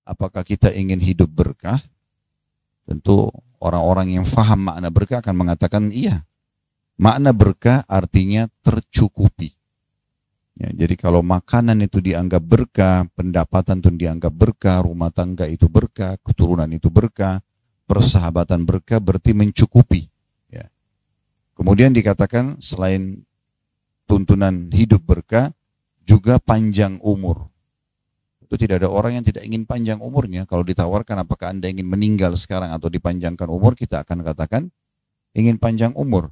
Apakah kita ingin hidup berkah? Tentu orang-orang yang faham makna berkah akan mengatakan iya. Makna berkah artinya tercukupi. Ya, jadi kalau makanan itu dianggap berkah, pendapatan itu dianggap berkah, rumah tangga itu berkah, keturunan itu berkah, persahabatan berkah, berarti mencukupi. Ya. Kemudian dikatakan selain tuntunan hidup berkah, juga panjang umur. Itu tidak ada orang yang tidak ingin panjang umurnya. Kalau ditawarkan apakah Anda ingin meninggal sekarang atau dipanjangkan umur, kita akan katakan ingin panjang umur.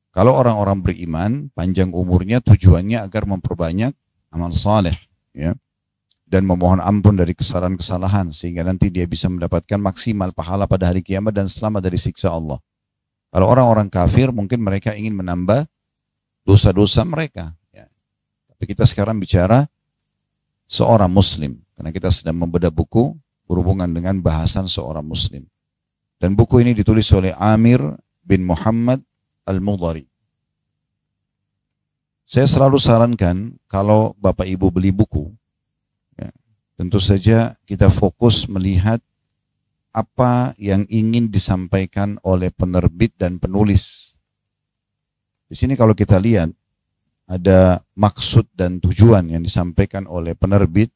Kalau orang-orang beriman, panjang umurnya tujuannya agar memperbanyak amal saleh, ya, dan memohon ampun dari kesalahan-kesalahan sehingga nanti dia bisa mendapatkan maksimal pahala pada hari kiamat dan selamat dari siksa Allah. Kalau orang-orang kafir mungkin mereka ingin menambah dosa-dosa mereka. Ya. Tapi kita sekarang bicara seorang muslim, karena kita sedang membedah buku berhubungan dengan bahasan seorang muslim. Dan buku ini ditulis oleh Amir bin Muhammad Al-Mudhari. Saya selalu sarankan kalau Bapak Ibu beli buku, ya, tentu saja kita fokus melihat apa yang ingin disampaikan oleh penerbit dan penulis. Di sini kalau kita lihat ada maksud dan tujuan yang disampaikan oleh penerbit,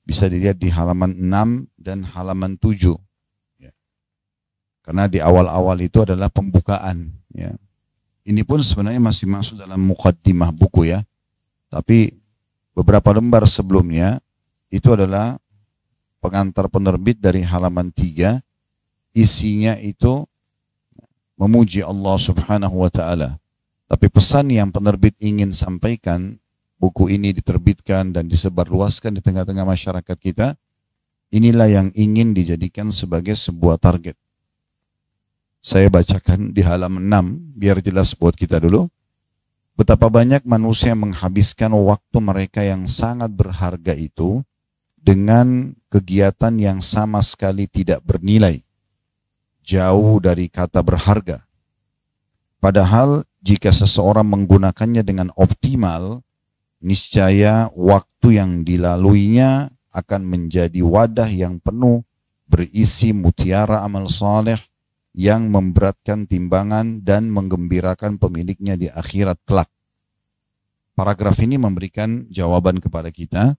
bisa dilihat di halaman 6 dan halaman 7. Ya. Karena di awal-awal itu adalah pembukaan, ya. Ini pun sebenarnya masih masuk dalam muqaddimah buku, ya. Tapi beberapa lembar sebelumnya itu adalah pengantar penerbit dari halaman 3. Isinya itu memuji Allah Subhanahu wa taala. Tapi pesan yang penerbit ingin sampaikan, buku ini diterbitkan dan disebarluaskan di tengah-tengah masyarakat kita, inilah yang ingin dijadikan sebagai sebuah target. Saya bacakan di halaman 6 biar jelas buat kita dulu. Betapa banyak manusia menghabiskan waktu mereka yang sangat berharga itu dengan kegiatan yang sama sekali tidak bernilai, jauh dari kata berharga. Padahal jika seseorang menggunakannya dengan optimal, niscaya waktu yang dilaluinya akan menjadi wadah yang penuh berisi mutiara amal saleh yang memberatkan timbangan dan menggembirakan pemiliknya di akhirat kelak. Paragraf ini memberikan jawaban kepada kita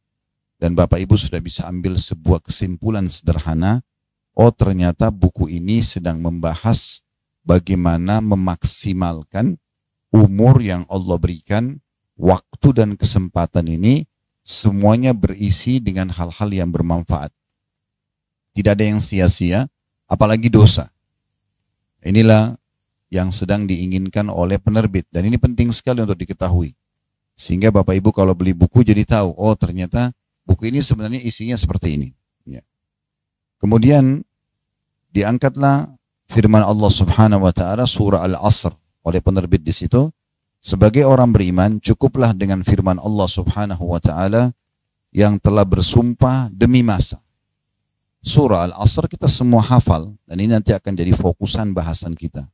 dan Bapak Ibu sudah bisa ambil sebuah kesimpulan sederhana. Oh, ternyata buku ini sedang membahas bagaimana memaksimalkan umur yang Allah berikan, waktu dan kesempatan ini semuanya berisi dengan hal-hal yang bermanfaat. Tidak ada yang sia-sia, apalagi dosa. Inilah yang sedang diinginkan oleh penerbit dan ini penting sekali untuk diketahui. Sehingga Bapak Ibu kalau beli buku jadi tahu, oh ternyata buku ini sebenarnya isinya seperti ini. Ya. Kemudian diangkatlah firman Allah Subhanahu wa taala surah Al-Asr oleh penerbit di situ. Sebagai orang beriman cukuplah dengan firman Allah Subhanahu wa taala yang telah bersumpah demi masa. Surah Al-Asr kita semua hafal dan ini nanti akan jadi fokusan bahasan kita.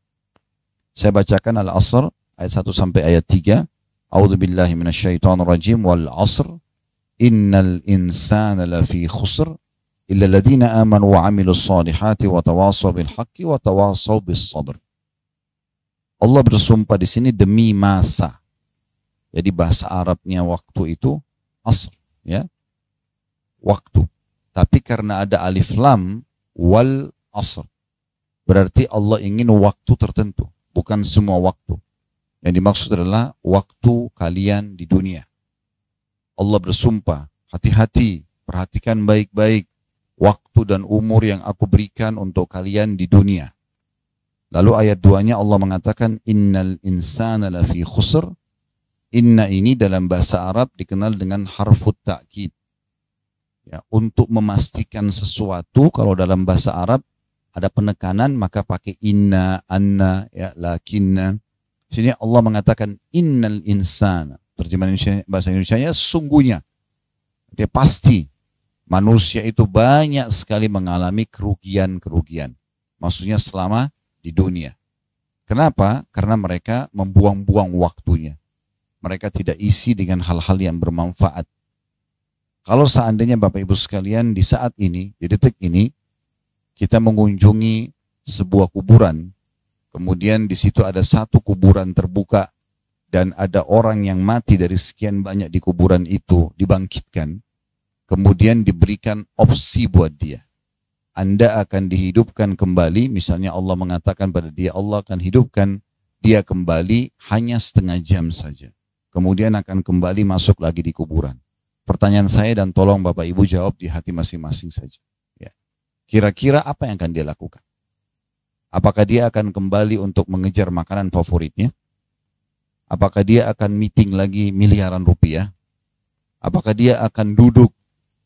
Saya bacakan Al-Asr ayat 1 sampai ayat 3. A'udzubillahi minasyaitonirrajim wal 'asr innal insana lafi khusr illa alladziina aamanu wa 'amilus shalihati wa tawashaw bil haqqi wa tawashaw bis sabr. Allah bersumpah di sini demi masa. Jadi bahasa Arabnya waktu itu asr, ya. Waktu. Tapi karena ada alif lam wal asr, berarti Allah ingin waktu tertentu, bukan semua waktu. Yang dimaksud adalah waktu kalian di dunia. Allah bersumpah, hati-hati, perhatikan baik-baik waktu dan umur yang aku berikan untuk kalian di dunia. Lalu ayat 2-nya Allah mengatakan innal insana lafi khusr. Inna ini dalam bahasa Arab dikenal dengan harfut ta'kid. Ya, untuk memastikan sesuatu kalau dalam bahasa Arab ada penekanan maka pakai inna, anna, ya, lakinna. Sini Allah mengatakan innal insana. Terjemahan bahasa Indonesianya sungguhnya. Dia pasti manusia itu banyak sekali mengalami kerugian-kerugian. Maksudnya selama di dunia. Kenapa? Karena mereka membuang-buang waktunya. Mereka tidak isi dengan hal-hal yang bermanfaat. Kalau seandainya Bapak Ibu sekalian di saat ini, di detik ini, kita mengunjungi sebuah kuburan, kemudian di situ ada satu kuburan terbuka, dan ada orang yang mati dari sekian banyak di kuburan itu dibangkitkan, kemudian diberikan opsi buat dia. Anda akan dihidupkan kembali, misalnya Allah mengatakan pada dia, Allah akan hidupkan dia kembali hanya setengah jam saja. Kemudian akan kembali masuk lagi di kuburan. Pertanyaan saya, dan tolong Bapak Ibu jawab di hati masing-masing saja. Ya. Kira-kira apa yang akan dia lakukan? Apakah dia akan kembali untuk mengejar makanan favoritnya? Apakah dia akan meeting lagi miliaran rupiah? Apakah dia akan duduk,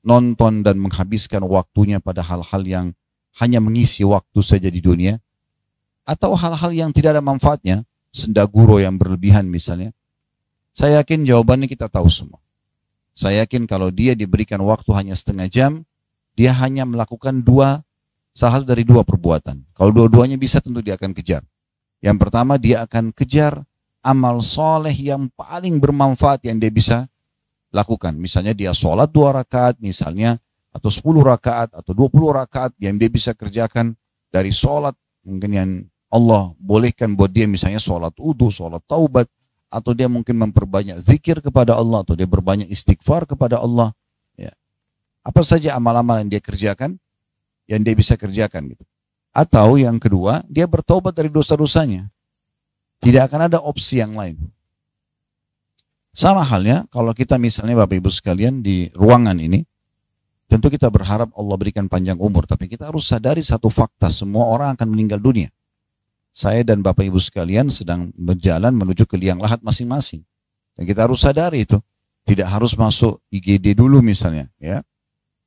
nonton dan menghabiskan waktunya pada hal-hal yang hanya mengisi waktu saja di dunia? Atau hal-hal yang tidak ada manfaatnya, sendaguro yang berlebihan misalnya? Saya yakin jawabannya kita tahu semua. Saya yakin kalau dia diberikan waktu hanya setengah jam, dia hanya melakukan salah satu dari dua perbuatan. Kalau dua-duanya bisa, tentu dia akan kejar. Yang pertama, dia akan kejar amal soleh yang paling bermanfaat yang dia bisa lakukan. Misalnya dia sholat 2 rakaat misalnya, atau 10 rakaat, atau 20 rakaat yang dia bisa kerjakan dari sholat. Mungkin yang Allah bolehkan buat dia misalnya sholat wudu, sholat taubat, atau dia mungkin memperbanyak zikir kepada Allah, atau dia berbanyak istighfar kepada Allah. Ya. Apa saja amal-amal yang dia kerjakan, yang dia bisa kerjakan gitu. Atau yang kedua, dia bertobat dari dosa-dosanya. Tidak akan ada opsi yang lain. Sama halnya kalau kita misalnya Bapak Ibu sekalian di ruangan ini, tentu kita berharap Allah berikan panjang umur, tapi kita harus sadari satu fakta, semua orang akan meninggal dunia. Saya dan Bapak Ibu sekalian sedang berjalan menuju ke liang lahat masing-masing. Dan kita harus sadari itu. Tidak harus masuk IGD dulu misalnya. Ya.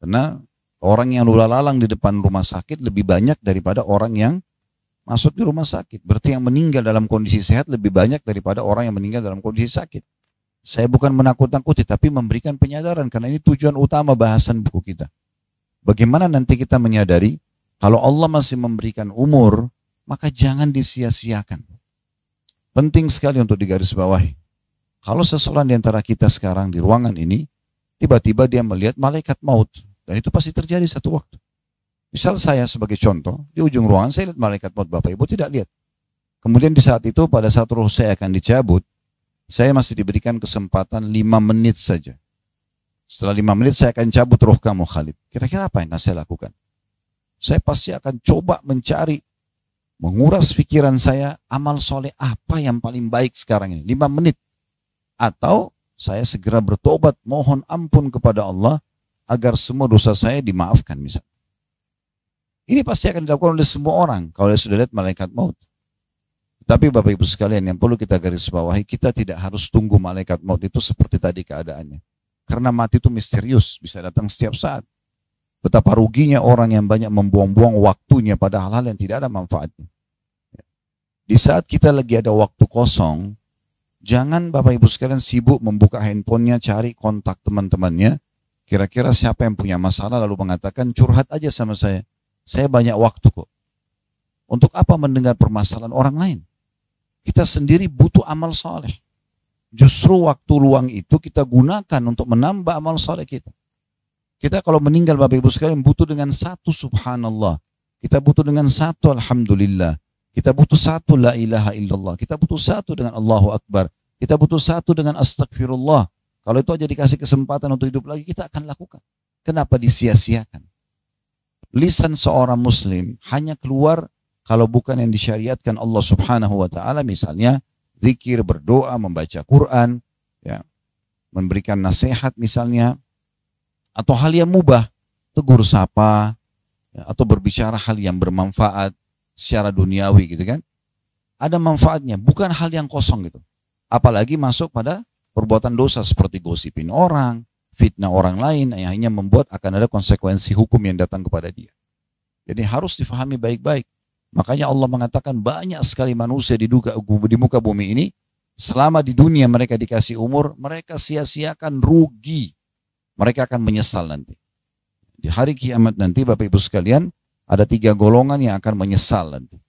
Karena orang yang lalu lalang di depan rumah sakit lebih banyak daripada orang yang masuk di rumah sakit. Berarti yang meninggal dalam kondisi sehat lebih banyak daripada orang yang meninggal dalam kondisi sakit. Saya bukan menakut-nakuti, tapi memberikan penyadaran. Karena ini tujuan utama bahasan buku kita. Bagaimana nanti kita menyadari kalau Allah masih memberikan umur, maka jangan disia-siakan. Penting sekali untuk digarisbawahi. Kalau seseorang di antara kita sekarang di ruangan ini, tiba-tiba dia melihat malaikat maut. Dan itu pasti terjadi satu waktu. Misal saya sebagai contoh, di ujung ruangan saya lihat malaikat maut, Bapak Ibu tidak lihat. Kemudian di saat itu, pada saat roh saya akan dicabut, saya masih diberikan kesempatan 5 menit saja. Setelah 5 menit saya akan cabut roh kamu Khalid. Kira-kira apa yang akan saya lakukan? Saya pasti akan coba mencari, menguras pikiran saya, amal soleh apa yang paling baik sekarang ini, 5 menit. Atau saya segera bertobat, mohon ampun kepada Allah, agar semua dosa saya dimaafkan misalnya. Ini pasti akan dilakukan oleh semua orang, kalau dia sudah lihat malaikat maut. Tapi Bapak Ibu sekalian, yang perlu kita garis bawahi, kita tidak harus tunggu malaikat maut itu seperti tadi keadaannya. Karena mati itu misterius, bisa datang setiap saat. Betapa ruginya orang yang banyak membuang-buang waktunya pada hal-hal yang tidak ada manfaatnya. Di saat kita lagi ada waktu kosong, jangan Bapak Ibu sekalian sibuk membuka handphonenya, cari kontak teman-temannya. Kira-kira siapa yang punya masalah lalu mengatakan curhat aja sama saya. Saya banyak waktu kok. Untuk apa mendengar permasalahan orang lain? Kita sendiri butuh amal soleh. Justru waktu luang itu kita gunakan untuk menambah amal soleh kita. Kita kalau meninggal Bapak Ibu sekalian butuh dengan 1 subhanallah. Kita butuh dengan 1 alhamdulillah. Kita butuh 1 la ilaha illallah. Kita butuh 1 dengan Allahu Akbar. Kita butuh 1 dengan astagfirullah. Kalau itu aja dikasih kesempatan untuk hidup lagi, kita akan lakukan. Kenapa disia-siakan? Lisan seorang muslim hanya keluar kalau bukan yang disyariatkan Allah subhanahu wa ta'ala. Misalnya zikir, berdoa, membaca Quran, ya, memberikan nasihat misalnya. Atau hal yang mubah, tegur sapa, ya, atau berbicara hal yang bermanfaat secara duniawi gitu kan. Ada manfaatnya, bukan hal yang kosong gitu. Apalagi masuk pada perbuatan dosa seperti gosipin orang, fitnah orang lain, yang hanya membuat akan ada konsekuensi hukum yang datang kepada dia. Jadi harus difahami baik-baik. Makanya Allah mengatakan banyak sekali manusia di muka bumi ini, selama di dunia mereka dikasih umur, mereka sia-siakan, rugi. Mereka akan menyesal nanti. Di hari kiamat nanti Bapak Ibu sekalian, ada 3 golongan yang akan menyesal nanti.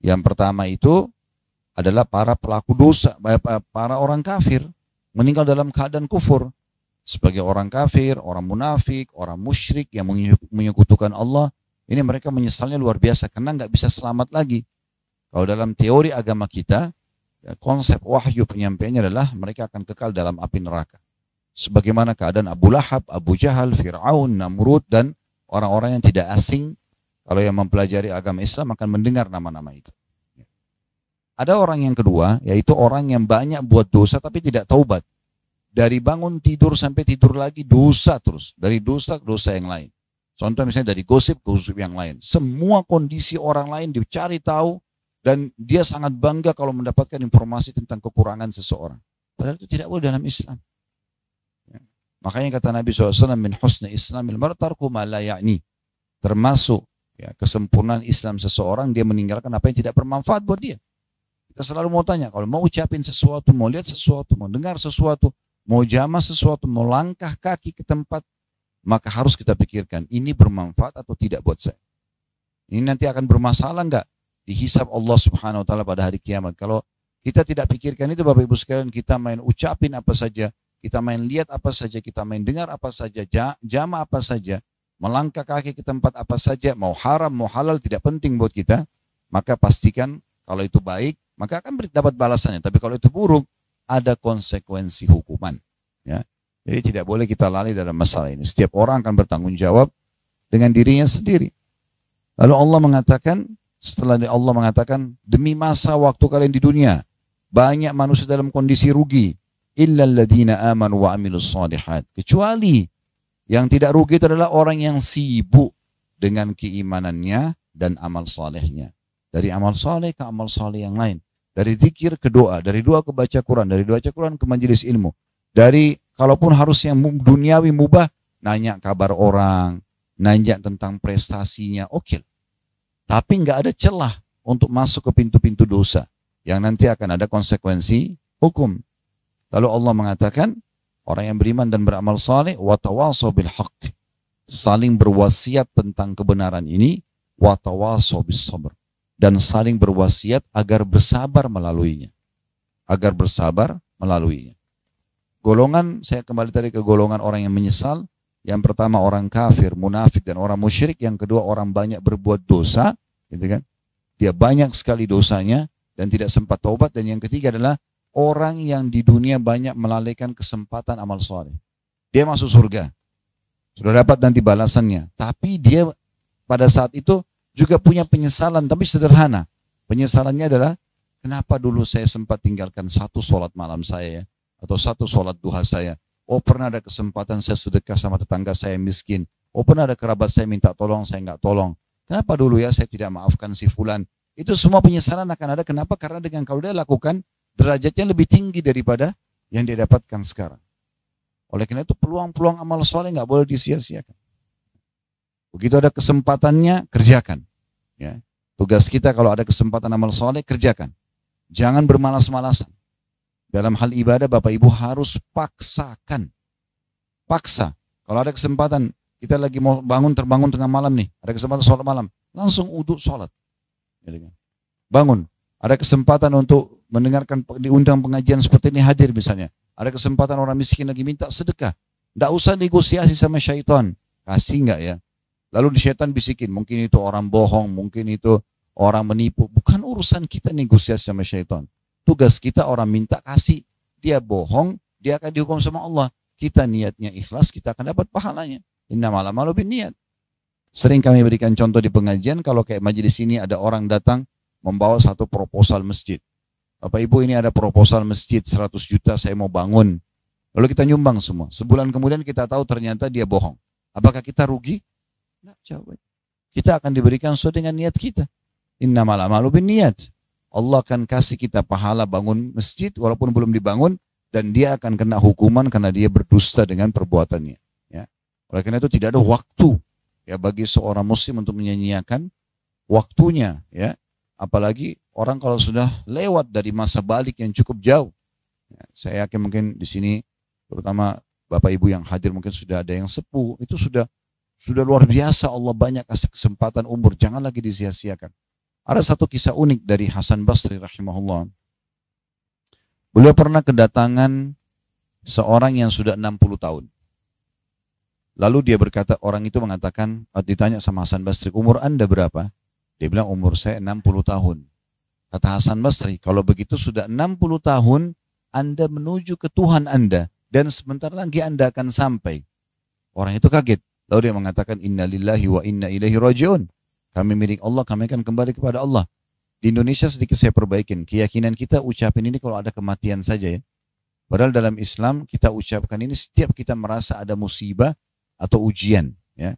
Yang pertama itu adalah para pelaku dosa, para orang kafir, meninggal dalam keadaan kufur. sebagai orang kafir, orang munafik, orang musyrik yang menyekutukan Allah, ini mereka menyesalnya luar biasa karena nggak bisa selamat lagi. Kalau dalam teori agama kita, konsep wahyu penyampaiannya adalah mereka akan kekal dalam api neraka. Sebagaimana keadaan Abu Lahab, Abu Jahal, Fir'aun, Namrud, dan orang-orang yang tidak asing, kalau yang mempelajari agama Islam akan mendengar nama-nama itu. Ada orang yang kedua, yaitu orang yang banyak buat dosa tapi tidak taubat. Dari bangun tidur sampai tidur lagi dosa terus. Dari dosa ke dosa yang lain. Contoh misalnya dari gosip ke gosip yang lain. Semua kondisi orang lain dicari tahu dan dia sangat bangga kalau mendapatkan informasi tentang kekurangan seseorang. Padahal itu tidak boleh dalam Islam. Ya. Makanya kata Nabi SAW, min husni islamil mar tarku ma la ya'ni. Termasuk ya, kesempurnaan Islam seseorang, dia meninggalkan apa yang tidak bermanfaat buat dia. Kita selalu mau tanya, kalau mau ucapin sesuatu, mau lihat sesuatu, mau dengar sesuatu, mau jamah sesuatu, mau langkah kaki ke tempat, maka harus kita pikirkan, ini bermanfaat atau tidak buat saya. Ini nanti akan bermasalah enggak? Dihisab Allah Subhanahu Wa Taala pada hari kiamat. Kalau kita tidak pikirkan itu Bapak Ibu sekalian, kita main ucapin apa saja, kita main lihat apa saja, kita main dengar apa saja, jamah apa saja, melangkah kaki ke tempat apa saja, mau haram, mau halal, tidak penting buat kita, maka pastikan kalau itu baik, maka akan dapat balasannya. Tapi kalau itu buruk, ada konsekuensi hukuman. Ya. Jadi tidak boleh kita lalai dalam masalah ini. Setiap orang akan bertanggung jawab dengan dirinya sendiri. Lalu Allah mengatakan, setelah Allah mengatakan, demi masa waktu kalian di dunia, banyak manusia dalam kondisi rugi. Illal ladina amanu wa amilus shalihat. Kecuali yang tidak rugi itu adalah orang yang sibuk dengan keimanannya dan amal salehnya. Dari amal saleh ke amal saleh yang lain. Dari zikir ke doa, dari doa ke baca Quran, dari baca Quran ke majelis ilmu. Dari kalaupun harus yang duniawi mubah, nanya kabar orang, nanya tentang prestasinya, oke. Tapi nggak ada celah untuk masuk ke pintu-pintu dosa yang nanti akan ada konsekuensi hukum. Lalu Allah mengatakan, orang yang beriman dan beramal saleh, wa tawassaw bil haqq. Saling berwasiat tentang kebenaran ini, wa tawassaw bis sabr. Dan saling berwasiat agar bersabar melaluinya. Agar bersabar melaluinya. Golongan, saya kembali tadi ke golongan orang yang menyesal. Yang pertama orang kafir, munafik dan orang musyrik. Yang kedua orang banyak berbuat dosa, gitu kan? Dia banyak sekali dosanya dan tidak sempat taubat. Dan yang ketiga adalah orang yang di dunia banyak melalaikan kesempatan amal saleh. Dia masuk surga. Sudah dapat nanti balasannya. Tapi dia pada saat itu juga punya penyesalan, tapi sederhana. Penyesalannya adalah, kenapa dulu saya sempat tinggalkan satu sholat malam saya ya, atau satu sholat duha saya. Oh pernah ada kesempatan saya sedekah sama tetangga saya miskin. Oh pernah ada kerabat saya minta tolong, saya nggak tolong. Kenapa dulu ya saya tidak maafkan si fulan. Itu semua penyesalan akan ada. Kenapa? Karena dengan kalau dia lakukan, derajatnya lebih tinggi daripada yang dia dapatkan sekarang. Oleh karena itu peluang-peluang amal soleh nggak boleh disia-siakan. Begitu ada kesempatannya, kerjakan. Ya. Tugas kita kalau ada kesempatan amal soleh, kerjakan. Jangan bermalas-malasan. Dalam hal ibadah, Bapak Ibu harus paksakan. Paksa. Kalau ada kesempatan, kita lagi mau terbangun tengah malam nih. Ada kesempatan sholat malam. Langsung uduk sholat. Bangun. Ada kesempatan untuk mendengarkan, diundang pengajian seperti ini, hadir misalnya. Ada kesempatan orang miskin lagi minta sedekah. Tidak usah negosiasi sama syaitan. Kasih enggak ya? Lalu di syaitan bisikin, mungkin itu orang bohong, mungkin itu orang menipu. Bukan urusan kita negosiasi sama syaitan. Tugas kita orang minta kasih. Dia bohong, dia akan dihukum sama Allah. Kita niatnya ikhlas, kita akan dapat pahalanya. Innamal a'malu binniyat. Sering kami berikan contoh di pengajian, kalau kayak majelis ini ada orang datang membawa satu proposal masjid. Bapak Ibu ini ada proposal masjid 100 juta saya mau bangun. Lalu kita nyumbang semua. Sebulan kemudian kita tahu ternyata dia bohong. Apakah kita rugi? Nggak, jawab. Kita akan diberikan sesuai dengan niat kita. Innamal a'malu binniyat. Allah akan kasih kita pahala bangun masjid walaupun belum dibangun dan dia akan kena hukuman karena dia berdusta dengan perbuatannya. Ya. Oleh karena itu tidak ada waktu ya bagi seorang muslim untuk menyanyiakan waktunya. Ya. Apalagi orang kalau sudah lewat dari masa balik yang cukup jauh. Ya, saya yakin mungkin di sini terutama Bapak Ibu yang hadir mungkin sudah ada yang sepuh. Itu sudah luar biasa Allah banyak kasih kesempatan umur. Jangan lagi disia-siakan. Ada satu kisah unik dari Hasan Basri rahimahullah. Beliau pernah kedatangan seorang yang sudah 60 tahun. Lalu dia berkata, orang itu mengatakan, ditanya sama Hasan Basri, umur Anda berapa? Dia bilang, umur saya 60 tahun. Kata Hasan Basri, kalau begitu sudah 60 tahun Anda menuju ke Tuhan Anda dan sebentar lagi Anda akan sampai. Orang itu kaget. Lalu dia mengatakan, inna lillahi wa inna ilaihi raji'un. Kami milik Allah, kami akan kembali kepada Allah. Di Indonesia sedikit saya perbaikin. Keyakinan kita ucapin ini kalau ada kematian saja ya. Padahal dalam Islam kita ucapkan ini setiap kita merasa ada musibah atau ujian. Ya.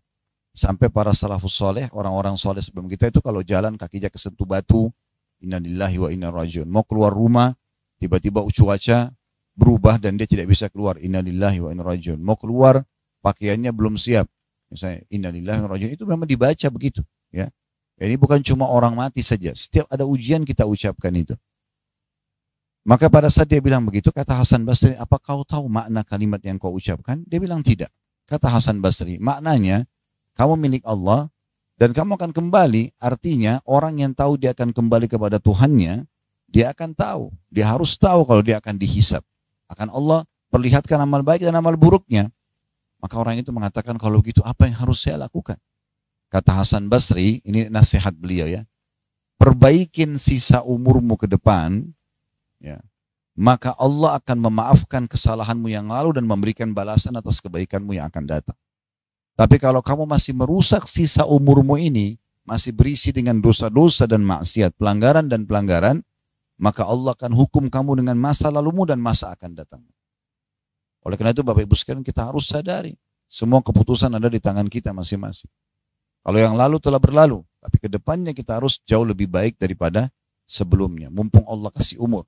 Sampai para salafus soleh, orang-orang soleh sebelum kita itu kalau jalan kakinya kesentuh batu, inna lillahi wa inna raji'un. Mau keluar rumah, tiba-tiba cuaca berubah dan dia tidak bisa keluar. Inna lillahi wa inna raji'un. Mau keluar, pakaiannya belum siap. Misalnya, inna lillahi wa inna raji'un. Itu memang dibaca begitu. Ya. Ini bukan cuma orang mati saja. Setiap ada ujian kita ucapkan itu. Maka pada saat dia bilang begitu, kata Hasan Basri, apa kau tahu makna kalimat yang kau ucapkan? Dia bilang tidak. Kata Hasan Basri, maknanya kamu milik Allah dan kamu akan kembali. Artinya orang yang tahu dia akan kembali kepada Tuhannya, dia akan tahu. Dia harus tahu kalau dia akan dihisab. Akan Allah perlihatkan amal baik dan amal buruknya. Maka orang itu mengatakan, kalau begitu apa yang harus saya lakukan? Kata Hasan Basri, ini nasihat beliau ya. Perbaikin sisa umurmu ke depan, ya, maka Allah akan memaafkan kesalahanmu yang lalu dan memberikan balasan atas kebaikanmu yang akan datang. Tapi kalau kamu masih merusak sisa umurmu ini, masih berisi dengan dosa-dosa dan maksiat, pelanggaran dan pelanggaran, maka Allah akan hukum kamu dengan masa lalumu dan masa akan datang. Oleh karena itu Bapak Ibu sekalian, kita harus sadari, semua keputusan ada di tangan kita masing-masing. Kalau yang lalu telah berlalu, tapi ke depannya kita harus jauh lebih baik daripada sebelumnya. Mumpung Allah kasih umur.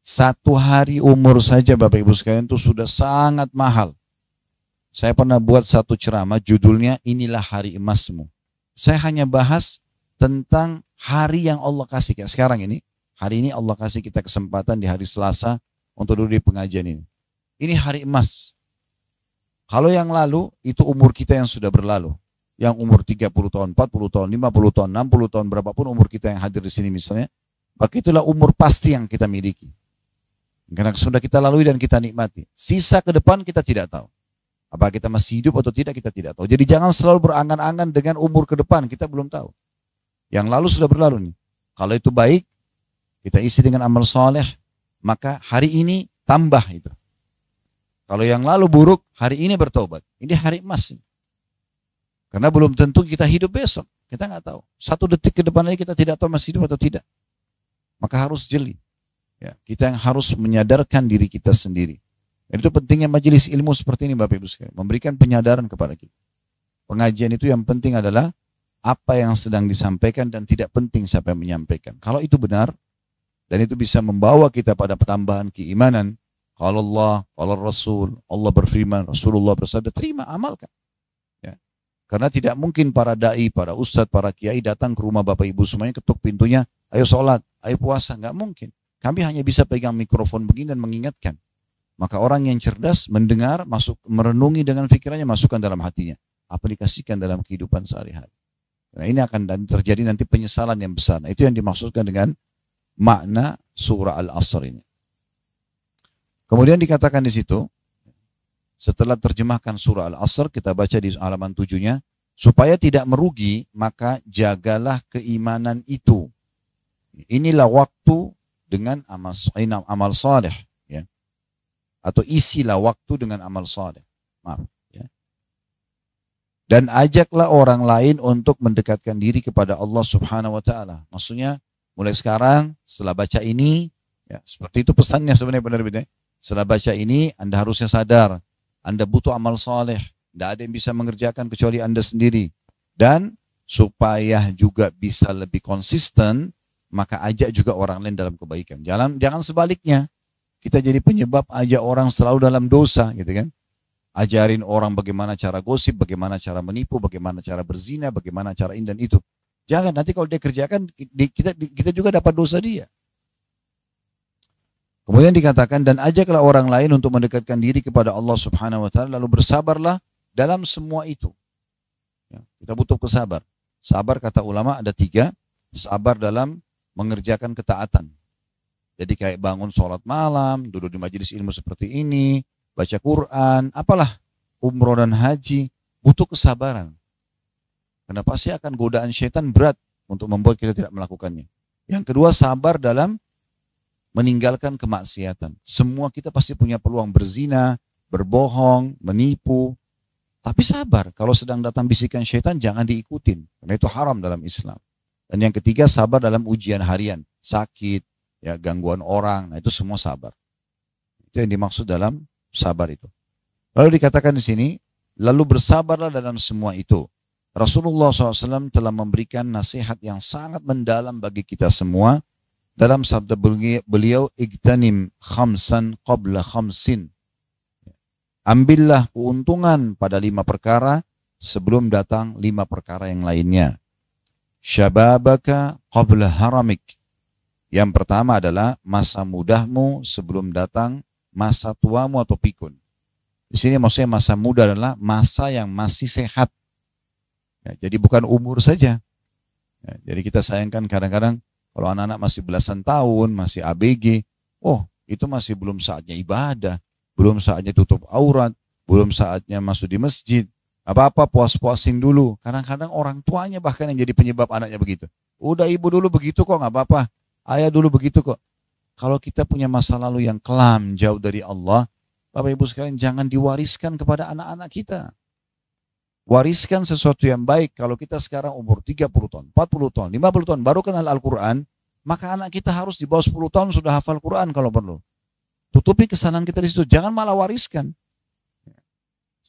1 hari umur saja Bapak Ibu sekalian itu sudah sangat mahal. Saya pernah buat satu ceramah judulnya inilah hari emasmu. Saya hanya bahas tentang hari yang Allah kasih. Kayak sekarang ini, hari ini Allah kasih kita kesempatan di hari Selasa untuk duduk di pengajian ini. Ini hari emas. Kalau yang lalu itu umur kita yang sudah berlalu. Yang umur 30 tahun, 40 tahun, 50 tahun, 60 tahun, berapapun umur kita yang hadir di sini misalnya, maka itulah umur pasti yang kita miliki. Karena sudah kita lalui dan kita nikmati. Sisa ke depan kita tidak tahu. Apakah kita masih hidup atau tidak, kita tidak tahu. Jadi jangan selalu berangan-angan dengan umur ke depan, kita belum tahu. Yang lalu sudah berlalu nih. Kalau itu baik, kita isi dengan amal soleh, maka hari ini tambah itu. Kalau yang lalu buruk, hari ini bertobat. Ini hari emas. Karena belum tentu kita hidup besok. Kita nggak tahu. 1 detik ke depan ini kita tidak tahu masih hidup atau tidak. Maka harus jeli. Ya, kita yang harus menyadarkan diri kita sendiri. Dan itu pentingnya majelis ilmu seperti ini Bapak Ibu sekalian. Memberikan penyadaran kepada kita. Pengajian itu yang penting adalah apa yang sedang disampaikan dan tidak penting siapa yang menyampaikan. Kalau itu benar dan itu bisa membawa kita pada pertambahan keimanan. Kalau Allah, kalau Rasul, Allah berfirman, Rasulullah bersabda, terima, amalkan. Ya. Karena tidak mungkin para da'i, para ustadz, para kiai datang ke rumah Bapak Ibu semuanya ketuk pintunya, ayo sholat, ayo puasa, nggak mungkin. Kami hanya bisa pegang mikrofon begini dan mengingatkan. Maka orang yang cerdas mendengar, masuk merenungi dengan pikirannya, masukkan dalam hatinya. Aplikasikan dalam kehidupan sehari-hari. Nah ini akan terjadi nanti penyesalan yang besar. Nah, itu yang dimaksudkan dengan makna surah Al-Asr ini. Kemudian dikatakan di situ, setelah terjemahkan surah Al-Asr, kita baca di halaman 7-nya, supaya tidak merugi, maka jagalah keimanan itu. Inilah waktu dengan amal saleh, ya. Atau isilah waktu dengan amal saleh. Maaf, ya. Dan ajaklah orang lain untuk mendekatkan diri kepada Allah Subhanahu wa taala. Maksudnya mulai sekarang setelah baca ini, ya, seperti itu pesannya sebenarnya benar-benar. Setelah baca ini Anda harusnya sadar, Anda butuh amal saleh. Tidak ada yang bisa mengerjakan kecuali Anda sendiri. Dan supaya juga bisa lebih konsisten, maka ajak juga orang lain dalam kebaikan. Jangan sebaliknya. Kita jadi penyebab ajak orang selalu dalam dosa, gitu kan? Ajarin orang bagaimana cara gosip, bagaimana cara menipu, bagaimana cara berzina, bagaimana cara ini dan itu. Jangan, nanti kalau dia kerjakan, kita juga dapat dosa dia. Kemudian dikatakan, dan ajaklah orang lain untuk mendekatkan diri kepada Allah Subhanahu wa taala, lalu bersabarlah dalam semua itu. Ya, kita butuh kesabar. Sabar kata ulama ada 3, sabar dalam mengerjakan ketaatan. Jadi kayak bangun sholat malam, duduk di majelis ilmu seperti ini, baca Quran, apalah, umroh dan haji, butuh kesabaran. Karena pasti akan godaan syaitan berat untuk membuat kita tidak melakukannya. Yang kedua, sabar dalam meninggalkan kemaksiatan. Semua kita pasti punya peluang berzina, berbohong, menipu. Tapi sabar, kalau sedang datang bisikan syaitan jangan diikutin. Karena itu haram dalam Islam. Dan yang ketiga, sabar dalam ujian harian. Sakit, ya gangguan orang, nah itu semua sabar. Itu yang dimaksud dalam sabar itu. Lalu dikatakan di sini, lalu bersabarlah dalam semua itu. Rasulullah SAW telah memberikan nasihat yang sangat mendalam bagi kita semua. Dalam sabda beliau, igtanim khamsan qabla khamsin. Ambillah keuntungan pada 5 perkara sebelum datang 5 perkara yang lainnya. Syababaka qabla haramik. Yang pertama adalah masa mudahmu sebelum datang masa tuamu atau pikun. Di sini maksudnya masa muda adalah masa yang masih sehat. Ya, jadi bukan umur saja. Ya, jadi kita sayangkan kadang-kadang kalau anak-anak masih belasan tahun, masih ABG, oh itu masih belum saatnya ibadah, belum saatnya tutup aurat, belum saatnya masuk di masjid. Apa-apa puas-puasin dulu. Kadang-kadang orang tuanya bahkan yang jadi penyebab anaknya begitu. Udah ibu dulu begitu kok, nggak apa-apa. Ayah dulu begitu kok. Kalau kita punya masa lalu yang kelam, jauh dari Allah, Bapak Ibu sekalian jangan diwariskan kepada anak-anak kita. Wariskan sesuatu yang baik. Kalau kita sekarang umur 30 tahun, 40 tahun, 50 tahun baru kenal Al-Quran, maka anak kita harus di bawah 10 tahun sudah hafal Quran kalau perlu. Tutupi kesalahan kita di situ, jangan malah wariskan.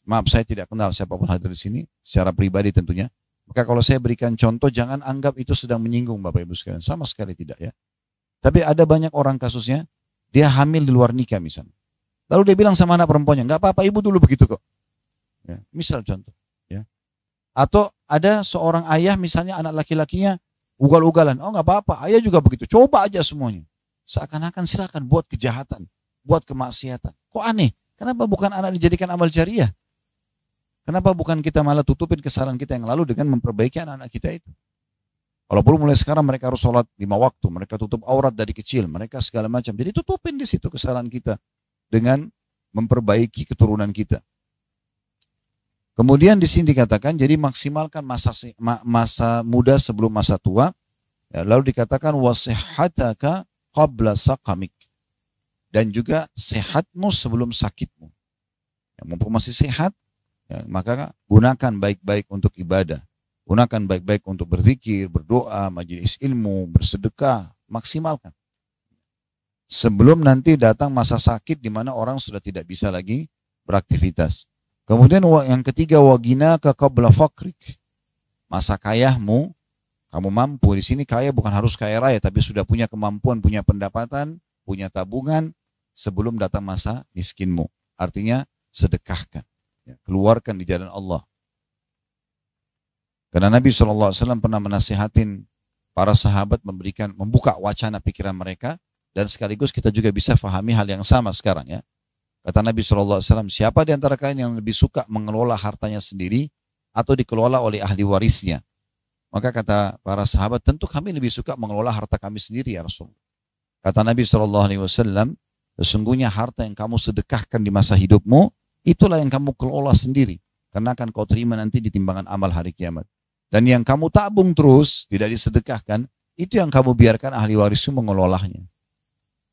Maaf, saya tidak kenal siapapun hadir di sini, secara pribadi tentunya. Maka kalau saya berikan contoh, jangan anggap itu sedang menyinggung Bapak Ibu sekalian. Sama sekali tidak ya. Tapi ada banyak orang kasusnya, dia hamil di luar nikah misalnya. Lalu dia bilang sama anak perempuannya, nggak apa-apa ibu dulu begitu kok. Ya, misal contoh. Ya. Atau ada seorang ayah misalnya anak laki-lakinya ugal-ugalan. Oh nggak apa-apa, ayah juga begitu. Coba aja semuanya. Seakan-akan silakan buat kejahatan, buat kemaksiatan. Kok aneh? Kenapa bukan anak dijadikan amal jariah? Kenapa bukan kita malah tutupin kesalahan kita yang lalu dengan memperbaiki anak-anak kita itu? Kalau perlu mulai sekarang mereka harus sholat 5 waktu, mereka tutup aurat dari kecil, mereka segala macam. Jadi tutupin di situ kesalahan kita dengan memperbaiki keturunan kita. Kemudian di sini dikatakan, jadi maksimalkan masa muda sebelum masa tua. Ya, lalu dikatakan wasihhataka qabla saqamik. Dan juga sehatmu sebelum sakitmu. Ya, mumpung masih sehat, ya, maka gunakan baik-baik untuk ibadah. Gunakan baik-baik untuk berzikir, berdoa, majelis ilmu, bersedekah, maksimalkan. Sebelum nanti datang masa sakit di mana orang sudah tidak bisa lagi beraktivitas. Kemudian yang ketiga, waginaka qabla faqrik. Masa kayahmu, kamu mampu. Di sini kaya bukan harus kaya raya, tapi sudah punya kemampuan, punya pendapatan, punya tabungan sebelum datang masa miskinmu. Artinya sedekahkan. Keluarkan di jalan Allah. Karena Nabi SAW pernah menasihatin para sahabat membuka wacana pikiran mereka, dan sekaligus kita juga bisa fahami hal yang sama sekarang ya. Kata Nabi SAW, siapa di antara kalian yang lebih suka mengelola hartanya sendiri atau dikelola oleh ahli warisnya? Maka kata para sahabat, tentu kami lebih suka mengelola harta kami sendiri ya Rasul. Kata Nabi SAW, sesungguhnya harta yang kamu sedekahkan di masa hidupmu, itulah yang kamu kelola sendiri. Karena akan kau terima nanti di timbangan amal hari kiamat. Dan yang kamu tabung terus, tidak disedekahkan, itu yang kamu biarkan ahli warismu mengelolanya.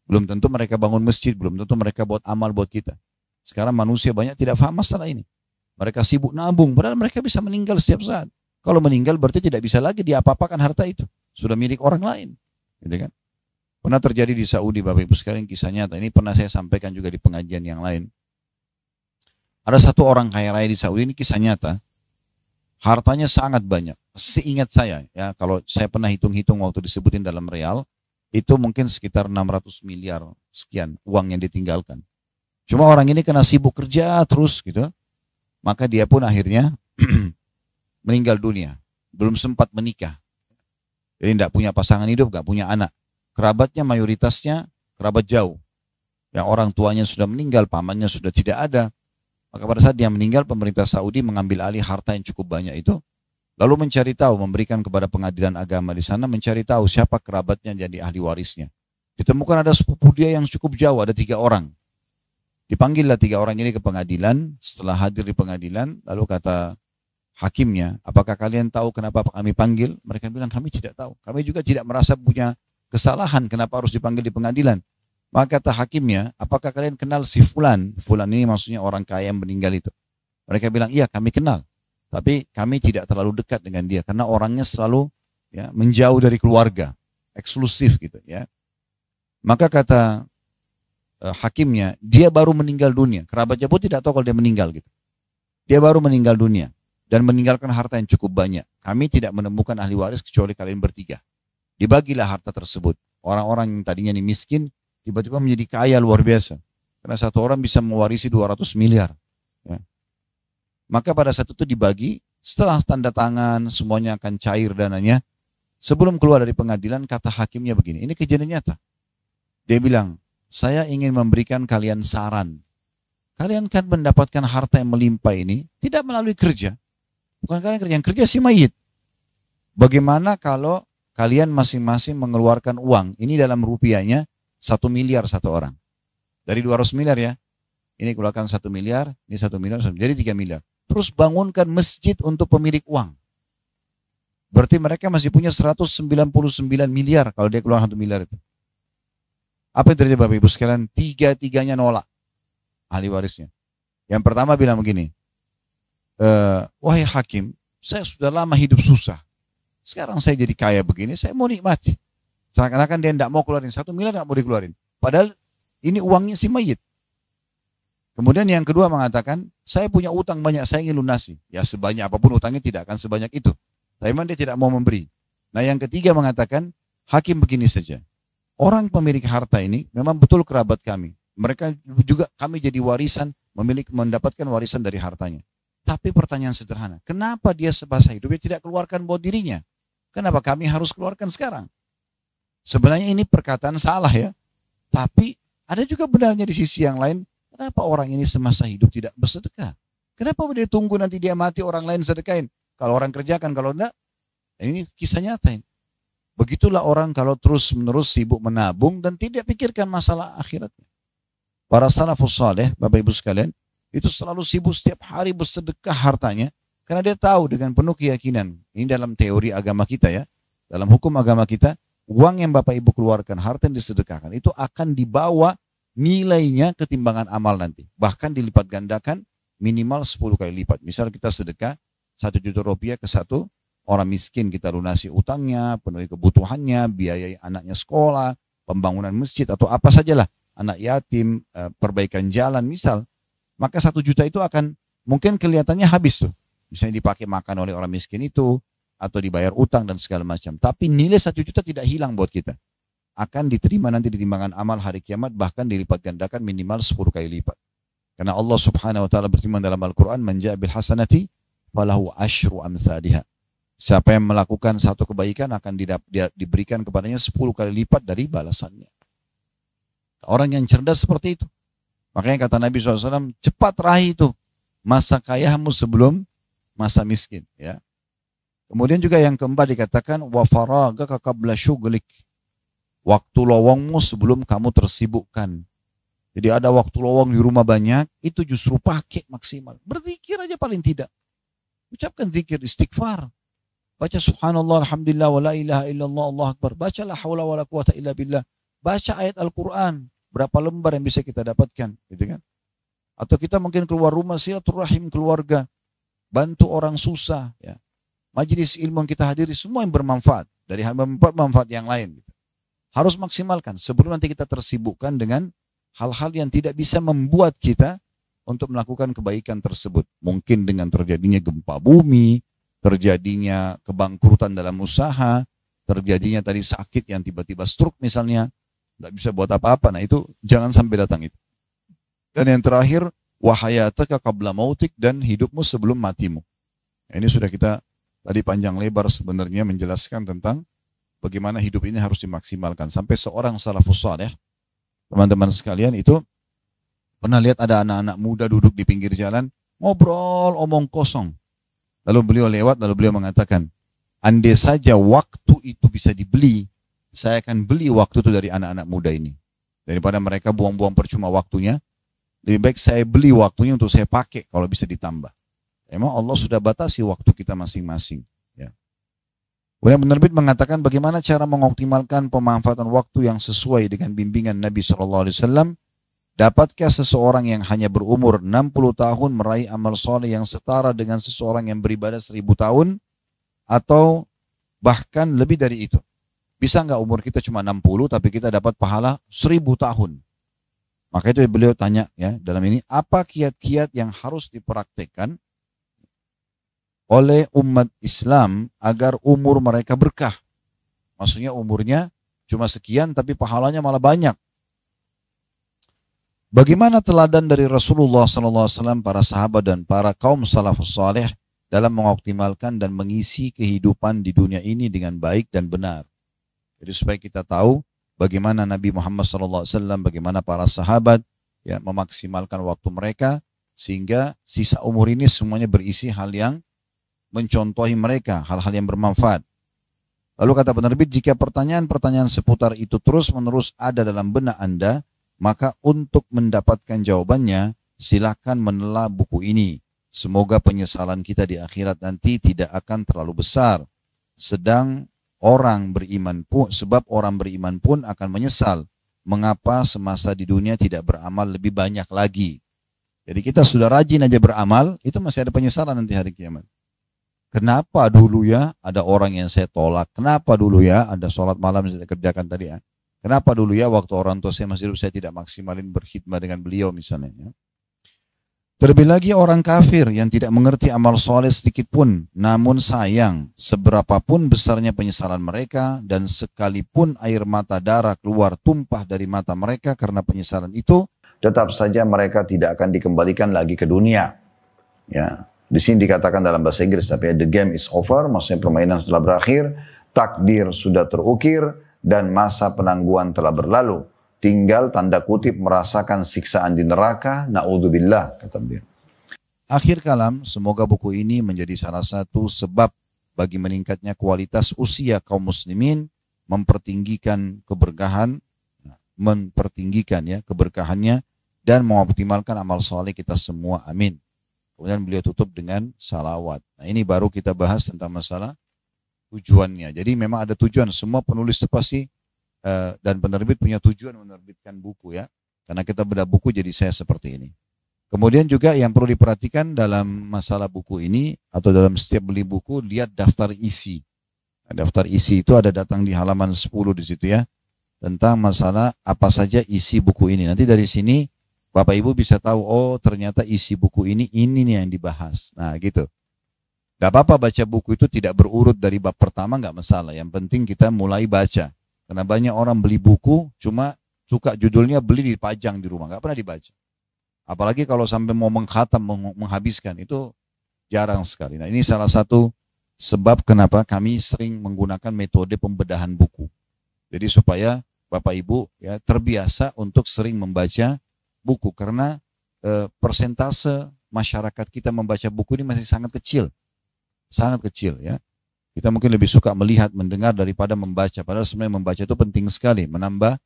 Belum tentu mereka bangun masjid, belum tentu mereka buat amal buat kita. Sekarang manusia banyak tidak paham masalah ini. Mereka sibuk nabung, padahal mereka bisa meninggal setiap saat. Kalau meninggal berarti tidak bisa lagi diapa-apakan harta itu. Sudah milik orang lain. Gitu kan? Pernah terjadi di Saudi, Bapak Ibu sekalian, kisah nyata. Ini pernah saya sampaikan juga di pengajian yang lain. Ada satu orang kaya raya di Saudi, ini kisah nyata. Hartanya sangat banyak. Seingat saya, ya kalau saya pernah hitung-hitung waktu disebutin dalam real, itu mungkin sekitar 600 miliar sekian uang yang ditinggalkan. Cuma orang ini kena sibuk kerja terus gitu. Maka dia pun akhirnya meninggal dunia. Belum sempat menikah. Jadi tidak punya pasangan hidup, tidak punya anak. Kerabatnya mayoritasnya kerabat jauh. Yang orang tuanya sudah meninggal, pamannya sudah tidak ada. Maka pada saat dia meninggal, pemerintah Saudi mengambil alih harta yang cukup banyak itu. Lalu mencari tahu, memberikan kepada pengadilan agama di sana, mencari tahu siapa kerabatnya jadi ahli warisnya. Ditemukan ada sepupu dia yang cukup jauh, ada 3 orang. Dipanggillah 3 orang ini ke pengadilan. Setelah hadir di pengadilan, lalu kata hakimnya, apakah kalian tahu kenapa kami panggil? Mereka bilang, kami tidak tahu. Kami juga tidak merasa punya kesalahan kenapa harus dipanggil di pengadilan. Maka kata hakimnya, apakah kalian kenal si Fulan? Fulan ini maksudnya orang kaya yang meninggal itu. Mereka bilang, iya kami kenal. Tapi kami tidak terlalu dekat dengan dia. Karena orangnya selalu ya, menjauh dari keluarga. Eksklusif gitu ya. Maka kata hakimnya, dia baru meninggal dunia. Kerabatnya pun tidak tahu kalau dia meninggal gitu. Dia baru meninggal dunia. Dan meninggalkan harta yang cukup banyak. Kami tidak menemukan ahli waris kecuali kalian bertiga. Dibagilah harta tersebut. Orang-orang yang tadinya miskin, tiba-tiba menjadi kaya luar biasa. Karena satu orang bisa mewarisi 200 miliar. Ya. Maka pada saat itu dibagi, setelah tanda tangan, semuanya akan cair dananya. Sebelum keluar dari pengadilan, kata hakimnya begini, ini kejadian nyata. Dia bilang, saya ingin memberikan kalian saran. Kalian kan mendapatkan harta yang melimpah ini, tidak melalui kerja. Bukan kalian kerja, yang kerja si mayit. Bagaimana kalau kalian masing-masing mengeluarkan uang, ini dalam rupiahnya, 1 miliar satu orang. Dari 200 miliar ya. Ini keluarkan 1 miliar, ini 1 miliar, jadi 3 miliar. Terus bangunkan masjid untuk pemilik uang. Berarti mereka masih punya 199 miliar kalau dia keluar 1 miliar itu. Apa yang terjadi Bapak Ibu sekalian? Tiga-tiganya nolak ahli warisnya. Yang pertama bilang begini, wahai hakim, saya sudah lama hidup susah. Sekarang saya jadi kaya begini, saya mau nikmati. Seakan-akan dia tidak mau keluarin 1 miliar, tidak mau dikeluarin. Padahal ini uangnya si mayit. Kemudian yang kedua mengatakan, saya punya utang banyak, saya ingin lunasi. Ya sebanyak apapun utangnya tidak akan sebanyak itu. Tapi memang dia tidak mau memberi. Nah yang ketiga mengatakan, hakim begini saja. Orang pemilik harta ini memang betul kerabat kami. Mereka juga kami jadi warisan, mendapatkan warisan dari hartanya. Tapi pertanyaan sederhana, kenapa dia semasa hidupnya tidak keluarkan buat dirinya? Kenapa kami harus keluarkan sekarang? Sebenarnya ini perkataan salah ya. Tapi ada juga benarnya di sisi yang lain. Kenapa orang ini semasa hidup tidak bersedekah? Kenapa dia tunggu nanti dia mati orang lain sedekahin? Kalau orang kerjakan, kalau enggak, ini kisah nyata ini. Begitulah orang kalau terus menerus sibuk menabung dan tidak pikirkan masalah akhiratnya. Para salafus saleh, Bapak Ibu sekalian, itu selalu sibuk setiap hari bersedekah hartanya. Karena dia tahu dengan penuh keyakinan. Ini dalam teori agama kita ya. Dalam hukum agama kita, uang yang Bapak Ibu keluarkan, harta yang disedekahkan, itu akan dibawa nilainya ketimbangan amal nanti. Bahkan dilipat gandakan minimal 10 kali lipat. Misal kita sedekah 1 juta rupiah ke satu orang miskin, kita lunasi utangnya, penuhi kebutuhannya, biayai anaknya sekolah, pembangunan masjid atau apa sajalah, anak yatim, perbaikan jalan misal. Maka 1 juta itu akan mungkin kelihatannya habis tuh. Misalnya dipakai makan oleh orang miskin itu, atau dibayar utang dan segala macam. Tapi nilai 1 juta tidak hilang buat kita. Akan diterima nanti di timbangan amal hari kiamat, bahkan dilipat gandakan minimal 10 kali lipat. Karena Allah subhanahu wa ta'ala berfirman dalam Al-Quran, man ja'a bil hasanati falahu asyru amsalihha. Siapa yang melakukan satu kebaikan akan diberikan kepadanya 10 kali lipat dari balasannya. Orang yang cerdas seperti itu. Makanya kata Nabi SAW, cepat raih itu masa kayamu sebelum masa miskin. Ya. Kemudian juga yang keempat dikatakan, wa faragaka qabla syughlik. Waktu lowongmu sebelum kamu tersibukkan. Jadi ada waktu lowong di rumah banyak, itu justru pakai maksimal. Berzikir aja paling tidak. Ucapkan zikir, istighfar. Baca subhanallah, alhamdulillah, wa la ilaha illallah, Allah akbar. Baca la hawla wa la quwata illa billah. Baca ayat Al-Quran. Berapa lembar yang bisa kita dapatkan. Gitu kan? Atau kita mungkin keluar rumah, silaturahim keluarga. Bantu orang susah. Ya. Majelis ilmu yang kita hadiri, semua yang bermanfaat. Dari manfaat yang lain. Harus maksimalkan sebelum nanti kita tersibukkan dengan hal-hal yang tidak bisa membuat kita untuk melakukan kebaikan tersebut. Mungkin dengan terjadinya gempa bumi, terjadinya kebangkrutan dalam usaha, terjadinya tadi sakit yang tiba-tiba stroke misalnya, tidak bisa buat apa-apa. Nah itu jangan sampai datang itu. Dan yang terakhir, wahayataka qabla mautik, dan hidupmu sebelum matimu. Nah, ini sudah kita tadi panjang lebar sebenarnya menjelaskan tentang bagaimana hidup ini harus dimaksimalkan. Sampai seorang salafus saleh, teman-teman sekalian, itu pernah lihat ada anak-anak muda duduk di pinggir jalan, ngobrol, omong kosong. Lalu beliau lewat, lalu beliau mengatakan, andai saja waktu itu bisa dibeli, saya akan beli waktu itu dari anak-anak muda ini. Daripada mereka buang-buang percuma waktunya, lebih baik saya beli waktunya untuk saya pakai kalau bisa ditambah. Memang Allah sudah batasi waktu kita masing-masing. Ya. Kemudian penerbit mengatakan bagaimana cara mengoptimalkan pemanfaatan waktu yang sesuai dengan bimbingan Nabi SAW. Dapatkah seseorang yang hanya berumur 60 tahun meraih amal soleh yang setara dengan seseorang yang beribadah 1000 tahun? Atau bahkan lebih dari itu? Bisa nggak umur kita cuma 60 tapi kita dapat pahala 1000 tahun? Maka itu beliau tanya ya dalam ini, apa kiat-kiat yang harus dipraktekkan oleh umat Islam agar umur mereka berkah? Maksudnya umurnya cuma sekian tapi pahalanya malah banyak. Bagaimana teladan dari Rasulullah SAW, para sahabat dan para kaum salafus saleh dalam mengoptimalkan dan mengisi kehidupan di dunia ini dengan baik dan benar? Jadi supaya kita tahu bagaimana Nabi Muhammad SAW, bagaimana para sahabat ya memaksimalkan waktu mereka sehingga sisa umur ini semuanya berisi hal yang mencontohi mereka, hal-hal yang bermanfaat. Lalu kata penerbit, jika pertanyaan-pertanyaan seputar itu terus-menerus ada dalam benak Anda, maka untuk mendapatkan jawabannya, silakan menelah buku ini. Semoga penyesalan kita di akhirat nanti tidak akan terlalu besar. Sebab orang beriman pun akan menyesal mengapa semasa di dunia tidak beramal lebih banyak lagi. Jadi kita sudah rajin aja beramal, itu masih ada penyesalan nanti hari kiamat. Kenapa dulu ya ada orang yang saya tolak? Kenapa dulu ya ada sholat malam yang saya kerjakan tadi ya? Kenapa dulu ya waktu orang tua saya masih hidup saya tidak maksimalin berkhidmat dengan beliau misalnya ya? Terlebih lagi orang kafir yang tidak mengerti amal soleh sedikit pun. Namun sayang, seberapapun besarnya penyesalan mereka dan sekalipun air mata darah keluar tumpah dari mata mereka karena penyesalan itu, tetap saja mereka tidak akan dikembalikan lagi ke dunia. Ya, di sini dikatakan dalam bahasa Inggris, tapi the game is over, maksudnya permainan sudah berakhir, takdir sudah terukir, dan masa penangguhan telah berlalu. Tinggal tanda kutip merasakan siksaan di neraka, na'udzubillah, kata beliau. Akhir kalam, semoga buku ini menjadi salah satu sebab bagi meningkatnya kualitas usia kaum muslimin, mempertinggikan keberkahannya, dan mengoptimalkan amal soleh kita semua. Amin. Kemudian beliau tutup dengan salawat. Nah ini baru kita bahas tentang masalah tujuannya. Jadi memang ada tujuan. Semua penulis itu pasti dan penerbit punya tujuan menerbitkan buku ya. Karena kita bedah buku jadi saya seperti ini. Kemudian juga yang perlu diperhatikan dalam masalah buku ini atau dalam setiap beli buku, lihat daftar isi. Nah, daftar isi itu ada datang di halaman 10 di situ ya. Tentang masalah apa saja isi buku ini. Nanti dari sini Bapak Ibu bisa tahu, oh ternyata isi buku ini nih yang dibahas. Nah gitu. Gak apa-apa baca buku itu tidak berurut dari bab pertama, gak masalah. Yang penting kita mulai baca. Karena banyak orang beli buku, cuma suka judulnya, beli dipajang di rumah, gak pernah dibaca. Apalagi kalau sampai mau mengkhatam, menghabiskan, itu jarang sekali. Nah ini salah satu sebab kenapa kami sering menggunakan metode pembedahan buku. Jadi supaya Bapak Ibu ya terbiasa untuk sering membaca buku. Karena persentase masyarakat kita membaca buku ini masih sangat kecil. Sangat kecil ya. Kita mungkin lebih suka melihat, mendengar daripada membaca. Padahal sebenarnya membaca itu penting sekali, menambah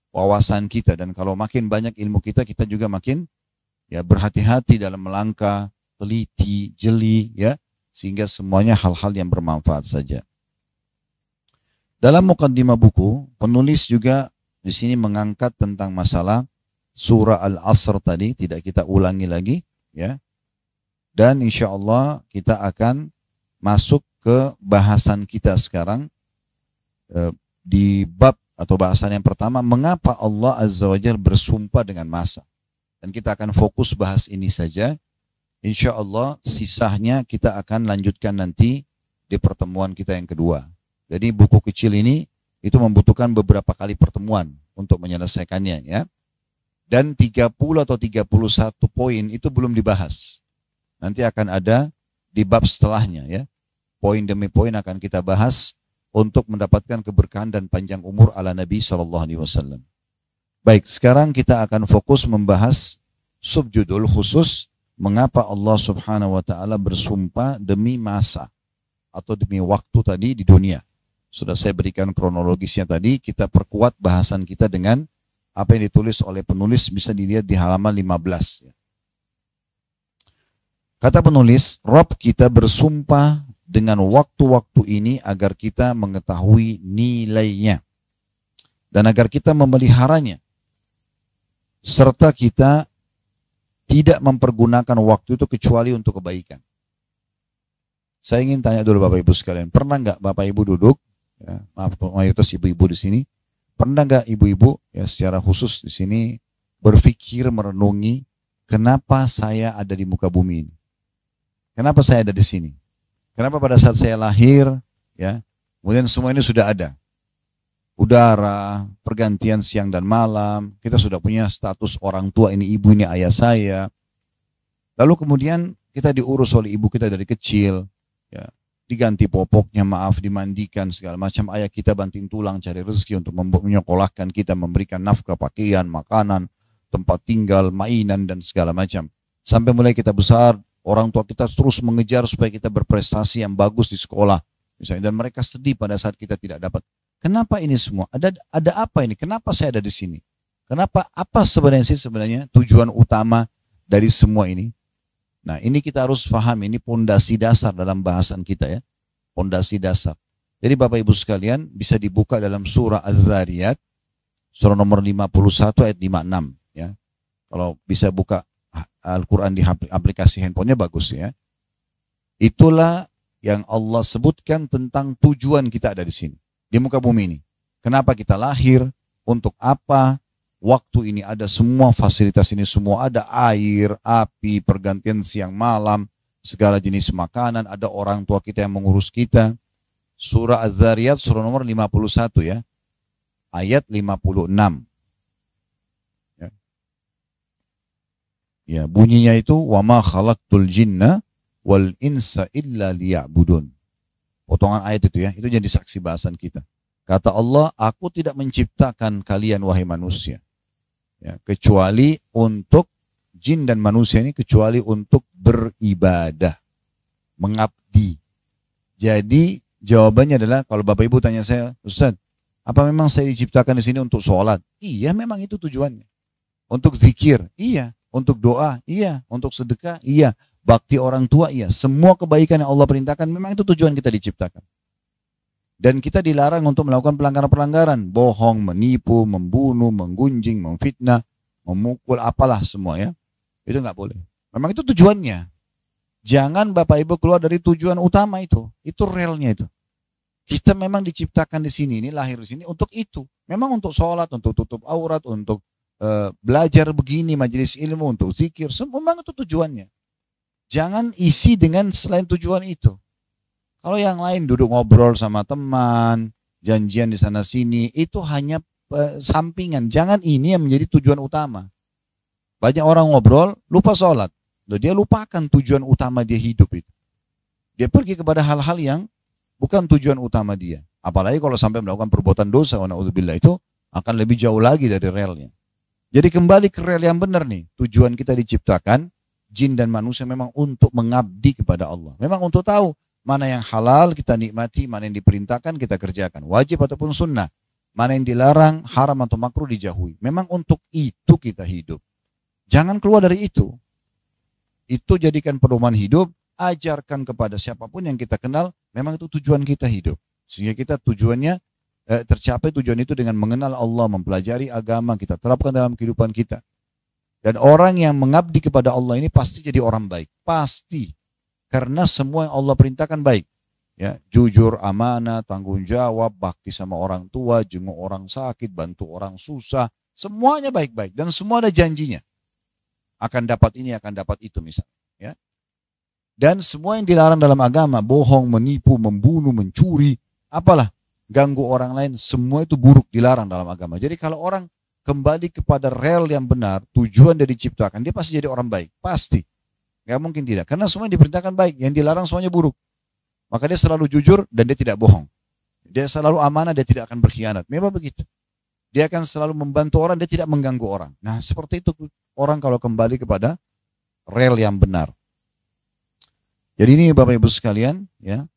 wawasan kita. Dan kalau makin banyak ilmu kita, kita juga makin ya berhati-hati dalam melangkah, teliti, jeli, ya, sehingga semuanya hal-hal yang bermanfaat saja. Dalam mukaddimah buku, penulis juga di sini mengangkat tentang masalah surah Al-Asr tadi, tidak kita ulangi lagi, ya. Dan insya Allah kita akan masuk ke bahasan kita sekarang di bab atau bahasan yang pertama, mengapa Allah Azza wa Jalla bersumpah dengan masa. Dan kita akan fokus bahas ini saja. Insya Allah sisanya kita akan lanjutkan nanti di pertemuan kita yang kedua. Jadi buku kecil ini itu membutuhkan beberapa kali pertemuan untuk menyelesaikannya ya. Dan 30 atau 31 poin itu belum dibahas. Nanti akan ada di bab setelahnya ya. Poin demi poin akan kita bahas untuk mendapatkan keberkahan dan panjang umur ala Nabi SAW. Baik, sekarang kita akan fokus membahas subjudul khusus mengapa Allah Subhanahu wa taala bersumpah demi masa atau demi waktu tadi di dunia. Sudah saya berikan kronologisnya tadi, kita perkuat bahasan kita dengan apa yang ditulis oleh penulis, bisa dilihat di halaman 15 ya. Kata penulis, Rabb kita bersumpah dengan waktu-waktu ini agar kita mengetahui nilainya dan agar kita memeliharanya, serta kita tidak mempergunakan waktu itu kecuali untuk kebaikan. Saya ingin tanya dulu Bapak Ibu sekalian, pernah nggak Bapak Ibu duduk, ya, maaf mayoritas ibu-ibu di sini, pernah nggak ibu-ibu ya secara khusus di sini berpikir merenungi kenapa saya ada di muka bumi ini? Kenapa saya ada di sini? Kenapa pada saat saya lahir, ya, kemudian semua ini sudah ada. Udara, pergantian siang dan malam, kita sudah punya status orang tua, ini ibu, ini ayah saya. Lalu kemudian kita diurus oleh ibu kita dari kecil, ya, diganti popoknya, maaf, dimandikan, segala macam. Ayah kita banting tulang cari rezeki untuk menyekolahkan kita, memberikan nafkah, pakaian, makanan, tempat tinggal, mainan, dan segala macam. Sampai mulai kita besar, orang tua kita terus mengejar supaya kita berprestasi yang bagus di sekolah, misalnya, dan mereka sedih pada saat kita tidak dapat. Kenapa ini semua? Ada apa ini? Kenapa saya ada di sini? Kenapa? Apa sebenarnya tujuan utama dari semua ini? Nah, ini kita harus paham, ini pondasi dasar dalam bahasan kita ya. Pondasi dasar. Jadi Bapak Ibu sekalian bisa dibuka dalam surah Az-Zariyat, surah nomor 51 ayat 56 ya. Kalau bisa buka Al-Quran di aplikasi handphonenya bagus ya. Itulah yang Allah sebutkan tentang tujuan kita ada di sini, di muka bumi ini. Kenapa kita lahir, untuk apa, waktu ini ada semua fasilitas ini semua, ada air, api, pergantian siang malam, segala jenis makanan, ada orang tua kita yang mengurus kita. Surah Az-Zariyat surah nomor 51 ya, ayat 56. Ya, bunyinya itu wa ma khalaqtul jinna wal insa illa liya'budun. Potongan ayat itu ya, itu jadi saksi bahasan kita. Kata Allah, aku tidak menciptakan kalian wahai manusia, ya, kecuali untuk jin dan manusia ini, kecuali untuk beribadah, mengabdi. Jadi jawabannya adalah, kalau Bapak Ibu tanya saya, Ustaz, apa memang saya diciptakan di sini untuk sholat? Iya, memang itu tujuannya. Untuk zikir, iya. Untuk doa, iya. Untuk sedekah, iya. Bakti orang tua, iya. Semua kebaikan yang Allah perintahkan, memang itu tujuan kita diciptakan. Dan kita dilarang untuk melakukan pelanggaran-pelanggaran. Bohong, menipu, membunuh, menggunjing, memfitnah, memukul, apalah semua ya. Itu nggak boleh. Memang itu tujuannya. Jangan Bapak Ibu keluar dari tujuan utama itu. Itu realnya itu. Kita memang diciptakan di sini, ini lahir di sini untuk itu. Memang untuk sholat, untuk tutup aurat, untuk belajar begini, majelis ilmu, untuk zikir, memang itu tujuannya. Jangan isi dengan selain tujuan itu. Kalau yang lain duduk ngobrol sama teman, janjian di sana sini, itu hanya sampingan. Jangan ini yang menjadi tujuan utama. Banyak orang ngobrol, lupa sholat. Dia lupakan tujuan utama dia hidup itu. Dia pergi kepada hal-hal yang bukan tujuan utama dia. Apalagi kalau sampai melakukan perbuatan dosa, wa na'udzubillah, itu akan lebih jauh lagi dari relnya. Jadi kembali ke rel yang benar nih. Tujuan kita diciptakan, jin dan manusia memang untuk mengabdi kepada Allah. Memang untuk tahu mana yang halal kita nikmati, mana yang diperintahkan kita kerjakan, wajib ataupun sunnah. Mana yang dilarang, haram atau makruh dijauhi. Memang untuk itu kita hidup. Jangan keluar dari itu. Itu jadikan pedoman hidup, ajarkan kepada siapapun yang kita kenal, memang itu tujuan kita hidup. Sehingga kita tujuannya tercapai tujuan itu dengan mengenal Allah, mempelajari agama, kita terapkan dalam kehidupan kita. Dan orang yang mengabdi kepada Allah ini pasti jadi orang baik. Pasti. Karena semua yang Allah perintahkan baik. Ya, jujur, amanah, tanggung jawab, bakti sama orang tua, jenguk orang sakit, bantu orang susah. Semuanya baik-baik. Dan semua ada janjinya. Akan dapat ini, akan dapat itu misalnya. Ya. Dan semua yang dilarang dalam agama, bohong, menipu, membunuh, mencuri, apalah, ganggu orang lain, semua itu buruk, dilarang dalam agama. Jadi kalau orang kembali kepada rel yang benar, tujuan dia diciptakan, dia pasti jadi orang baik. Pasti. Gak mungkin tidak. Karena semua yang diperintahkan baik, yang dilarang semuanya buruk. Maka dia selalu jujur dan dia tidak bohong. Dia selalu amanah, dia tidak akan berkhianat. Memang begitu. Dia akan selalu membantu orang, dia tidak mengganggu orang. Nah seperti itu orang kalau kembali kepada rel yang benar. Jadi ini Bapak Ibu sekalian, ya,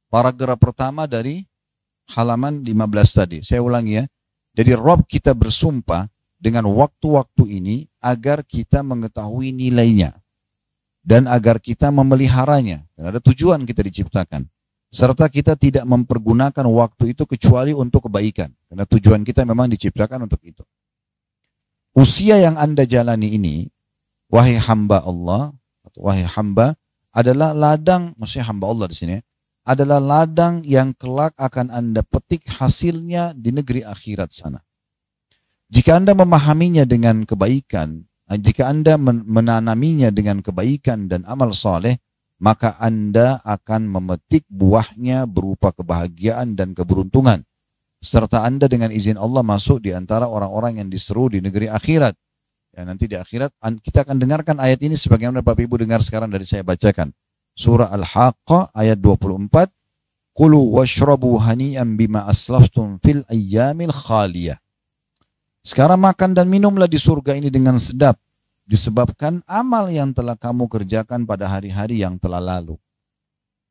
paragraf pertama dari halaman 15 tadi. Saya ulangi ya. Jadi Rabb kita bersumpah dengan waktu-waktu ini agar kita mengetahui nilainya. dan agar kita memeliharanya. Dan ada tujuan kita diciptakan. Serta kita tidak mempergunakan waktu itu kecuali untuk kebaikan. Karena tujuan kita memang diciptakan untuk itu. Usia yang Anda jalani ini, wahai hamba Allah, atau wahai hamba, adalah ladang, maksudnya hamba Allah di sini, adalah ladang yang kelak akan Anda petik hasilnya di negeri akhirat sana. Jika Anda memahaminya dengan kebaikan, jika Anda menanaminya dengan kebaikan dan amal saleh, maka Anda akan memetik buahnya berupa kebahagiaan dan keberuntungan. Serta Anda dengan izin Allah masuk di antara orang-orang yang diseru di negeri akhirat. Ya, nanti di akhirat kita akan dengarkan ayat ini sebagaimana Bapak Ibu dengar sekarang dari saya bacakan. Surah Al-Haqqah ayat 24. Kulu washrabu hani'an bima aslaftum fil ayyamil khaliyah. Sekarang makan dan minumlah di surga ini dengan sedap, disebabkan amal yang telah kamu kerjakan pada hari-hari yang telah lalu.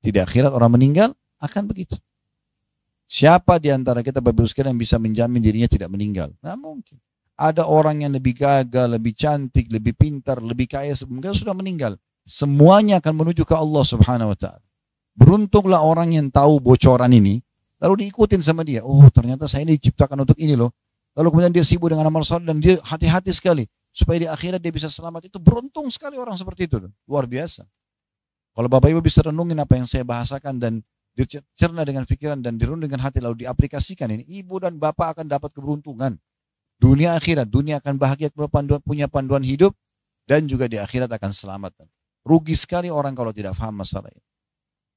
Di akhirat orang meninggal akan begitu. Siapa di antara kita Bapak Ibu sekalian yang bisa menjamin dirinya tidak meninggal? Nggak mungkin. Ada orang yang lebih gagah, lebih cantik, lebih pintar, lebih kaya sebelumnya sudah meninggal. Semuanya akan menuju ke Allah Subhanahu wa taala. Beruntunglah orang yang tahu bocoran ini, lalu diikutin sama dia. Oh, ternyata saya ini diciptakan untuk ini loh. Lalu kemudian dia sibuk dengan amal saleh dan dia hati-hati sekali supaya di akhirat dia bisa selamat. Itu beruntung sekali orang seperti itu. Luar biasa. Kalau Bapak Ibu bisa renungin apa yang saya bahasakan dan dicerna dengan pikiran dan dirundung dengan hati lalu diaplikasikan ini, ibu dan bapak akan dapat keberuntungan. Dunia akhirat, dunia akan bahagia punya panduan hidup dan juga di akhirat akan selamat. Rugi sekali orang kalau tidak paham masalah ini.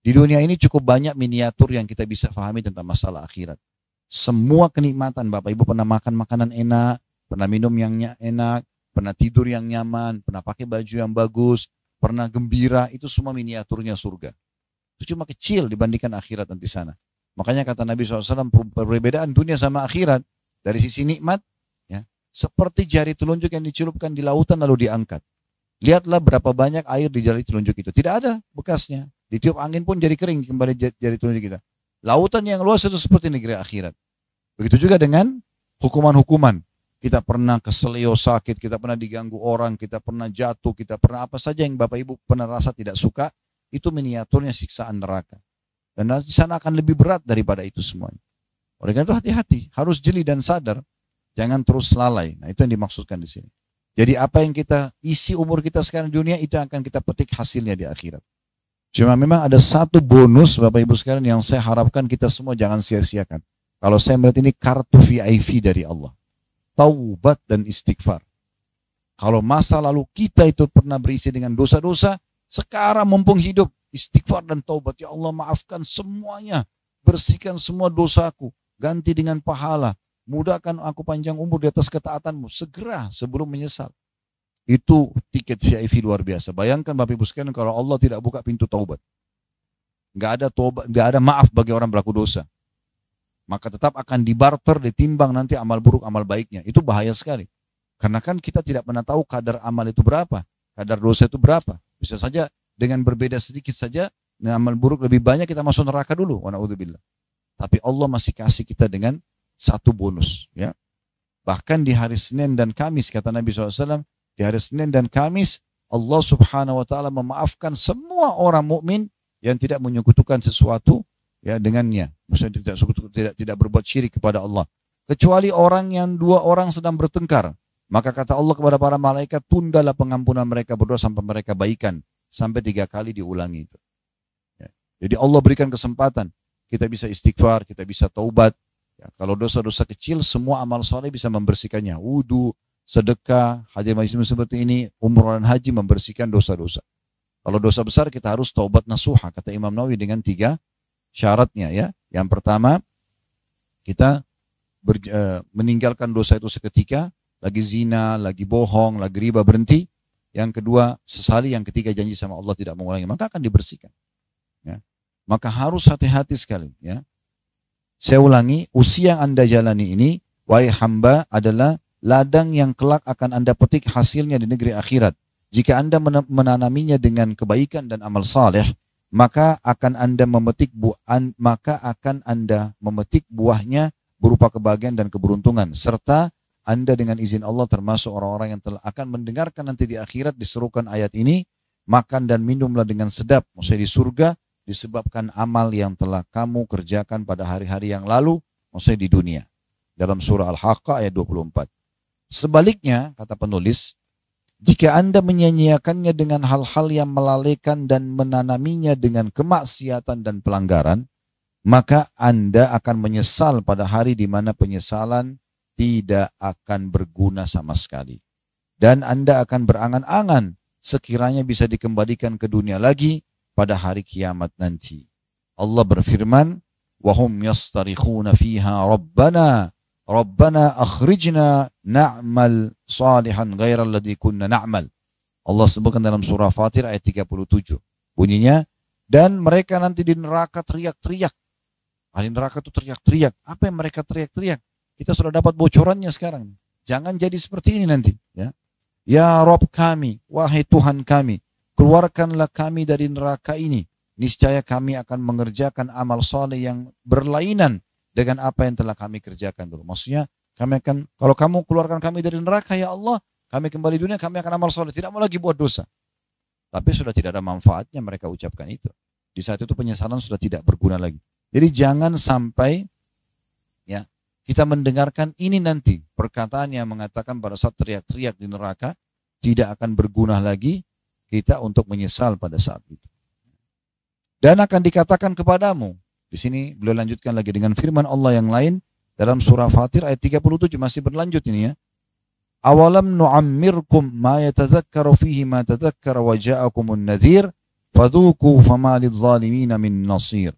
Di dunia ini cukup banyak miniatur yang kita bisa pahami tentang masalah akhirat. Semua kenikmatan, Bapak Ibu pernah makan makanan enak, pernah minum yang enak, pernah tidur yang nyaman, pernah pakai baju yang bagus, pernah gembira, itu semua miniaturnya surga. Itu cuma kecil dibandingkan akhirat nanti sana. Makanya kata Nabi SAW, perbedaan dunia sama akhirat dari sisi nikmat, ya, seperti jari telunjuk yang dicelupkan di lautan lalu diangkat. Lihatlah berapa banyak air di jari telunjuk itu. Tidak ada bekasnya. Ditiup angin pun jadi kering kembali jari telunjuk kita. Lautan yang luas itu seperti negeri akhirat. Begitu juga dengan hukuman-hukuman. Kita pernah keselio sakit, kita pernah diganggu orang, kita pernah jatuh, kita pernah apa saja yang Bapak Ibu pernah rasa tidak suka, itu miniaturnya siksaan neraka. Dan di sana akan lebih berat daripada itu semuanya. Oleh karena itu hati-hati, harus jeli dan sadar, jangan terus lalai. Nah itu yang dimaksudkan di sini. Jadi apa yang kita isi umur kita sekarang di dunia, itu akan kita petik hasilnya di akhirat. Cuma memang ada satu bonus Bapak Ibu sekalian yang saya harapkan kita semua jangan sia-siakan. Kalau saya melihat ini kartu VIP dari Allah. Taubat dan istighfar. Kalau masa lalu kita itu pernah berisi dengan dosa-dosa, sekarang mumpung hidup, istighfar dan taubat. Ya Allah, maafkan semuanya. Bersihkan semua dosaku. Ganti dengan pahala. Mudahkan aku panjang umur di atas ketaatanmu. Segera sebelum menyesal. Itu tiket VIP luar biasa. Bayangkan Bapak Ibu sekalian kalau Allah tidak buka pintu taubat. Nggak ada taubat, nggak ada maaf bagi orang berlaku dosa. Maka tetap akan dibarter, ditimbang nanti amal buruk, amal baiknya. Itu bahaya sekali. Karena kan kita tidak pernah tahu kadar amal itu berapa. Kadar dosa itu berapa. Bisa saja dengan berbeda sedikit saja, amal buruk lebih banyak kita masuk neraka dulu. Wa na'udzubillah. Tapi Allah masih kasih kita dengan satu bonus. Ya. Bahkan di hari Senin dan Kamis, kata Nabi SAW, di hari Senin dan Kamis, Allah Subhanahu wa taala memaafkan semua orang mukmin yang tidak menyekutukan sesuatu ya dengannya. Maksudnya tidak berbuat syirik kepada Allah. Kecuali orang yang dua orang sedang bertengkar. Maka kata Allah kepada para malaikat, tundalah pengampunan mereka berdua sampai mereka baikan. Sampai 3 kali diulangi itu. Ya. Jadi Allah berikan kesempatan. Kita bisa istighfar, kita bisa taubat. Ya, kalau dosa-dosa kecil, semua amal saleh bisa membersihkannya. Wudu, sedekah, haji majlis seperti ini, umrah dan haji membersihkan dosa-dosa. Kalau dosa besar kita harus taubat nasuha, kata Imam Nawawi dengan 3 syaratnya ya. Yang pertama, kita meninggalkan dosa itu seketika, lagi zina, lagi bohong, lagi riba, berhenti. Yang kedua, sesali. Yang ketiga, janji sama Allah tidak mengulangi, maka akan dibersihkan. Ya. Maka harus hati-hati sekali. Ya. Saya ulangi, usia yang Anda jalani ini, wahai hamba, adalah ladang yang kelak akan Anda petik hasilnya di negeri akhirat. Jika Anda menanaminya dengan kebaikan dan amal saleh, maka akan Anda memetik buahnya berupa kebahagiaan dan keberuntungan, serta Anda dengan izin Allah termasuk orang-orang yang telah akan mendengarkan nanti di akhirat diserukan ayat ini makan dan minumlah dengan sedap, maksudnya di surga, disebabkan amal yang telah kamu kerjakan pada hari-hari yang lalu, maksudnya di dunia. Dalam surah Al-Haqqah ayat 24. Sebaliknya, kata penulis, jika Anda menyia-nyiakannya dengan hal-hal yang melalaikan dan menanaminya dengan kemaksiatan dan pelanggaran, maka Anda akan menyesal pada hari di mana penyesalan tidak akan berguna sama sekali. Dan Anda akan berangan-angan sekiranya bisa dikembalikan ke dunia lagi pada hari kiamat nanti. Allah berfirman, وَهُمْ يَسْتَرِخُونَ فِيهَا رَبَّنَا أَخْرِجْنَا نَعْمَلْ صَالِحًا غَيْرَ الَّذِي كُنَّا نَعْمَلْ. Allah sebutkan dalam surah Fatir ayat 37. Bunyinya, dan mereka nanti di neraka teriak-teriak. Ahli neraka itu teriak-teriak. Apa yang mereka teriak-teriak? Kita sudah dapat bocorannya sekarang. Jangan jadi seperti ini nanti. Ya Rabb kami, wahai Tuhan kami, keluarkanlah kami dari neraka ini. Niscaya kami akan mengerjakan amal soleh yang berlainan dengan apa yang telah kami kerjakan dulu. Maksudnya, kami akan, kalau kamu keluarkan kami dari neraka, ya Allah, kami kembali dunia, kami akan amal soleh. Tidak mau lagi buat dosa. Tapi sudah tidak ada manfaatnya mereka ucapkan itu. Di saat itu penyesalan sudah tidak berguna lagi. Jadi jangan sampai kita mendengarkan ini nanti. Perkataan yang mengatakan pada saat teriak-teriak di neraka tidak akan berguna lagi kita untuk menyesal pada saat itu. Dan akan dikatakan kepadamu. Di sini beliau lanjutkan lagi dengan firman Allah yang lain dalam surah Fatir ayat 37 masih berlanjut ini ya. Awalam nu'ammirkum ma yatazakkaru fihi ma tazakkara wa ja'akumun nadhir fadhuku fama lidh-dhalimina min nasir.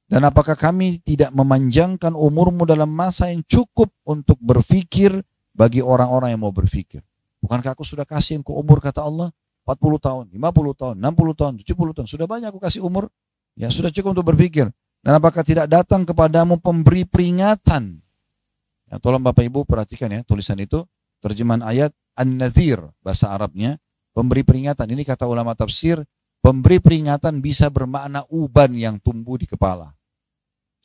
Dan apakah kami tidak memanjangkan umurmu dalam masa yang cukup untuk berfikir bagi orang-orang yang mau berfikir? Bukankah aku sudah kasih engkau umur, kata Allah, 40 tahun, 50 tahun, 60 tahun, 70 tahun. Sudah banyak aku kasih umur. Ya sudah cukup untuk berfikir. Dan apakah tidak datang kepadamu pemberi peringatan? Ya, tolong Bapak Ibu perhatikan ya tulisan itu. Terjemahan ayat An-Nadhir bahasa Arabnya. Pemberi peringatan. Ini kata ulama tafsir. Pemberi peringatan bisa bermakna uban yang tumbuh di kepala.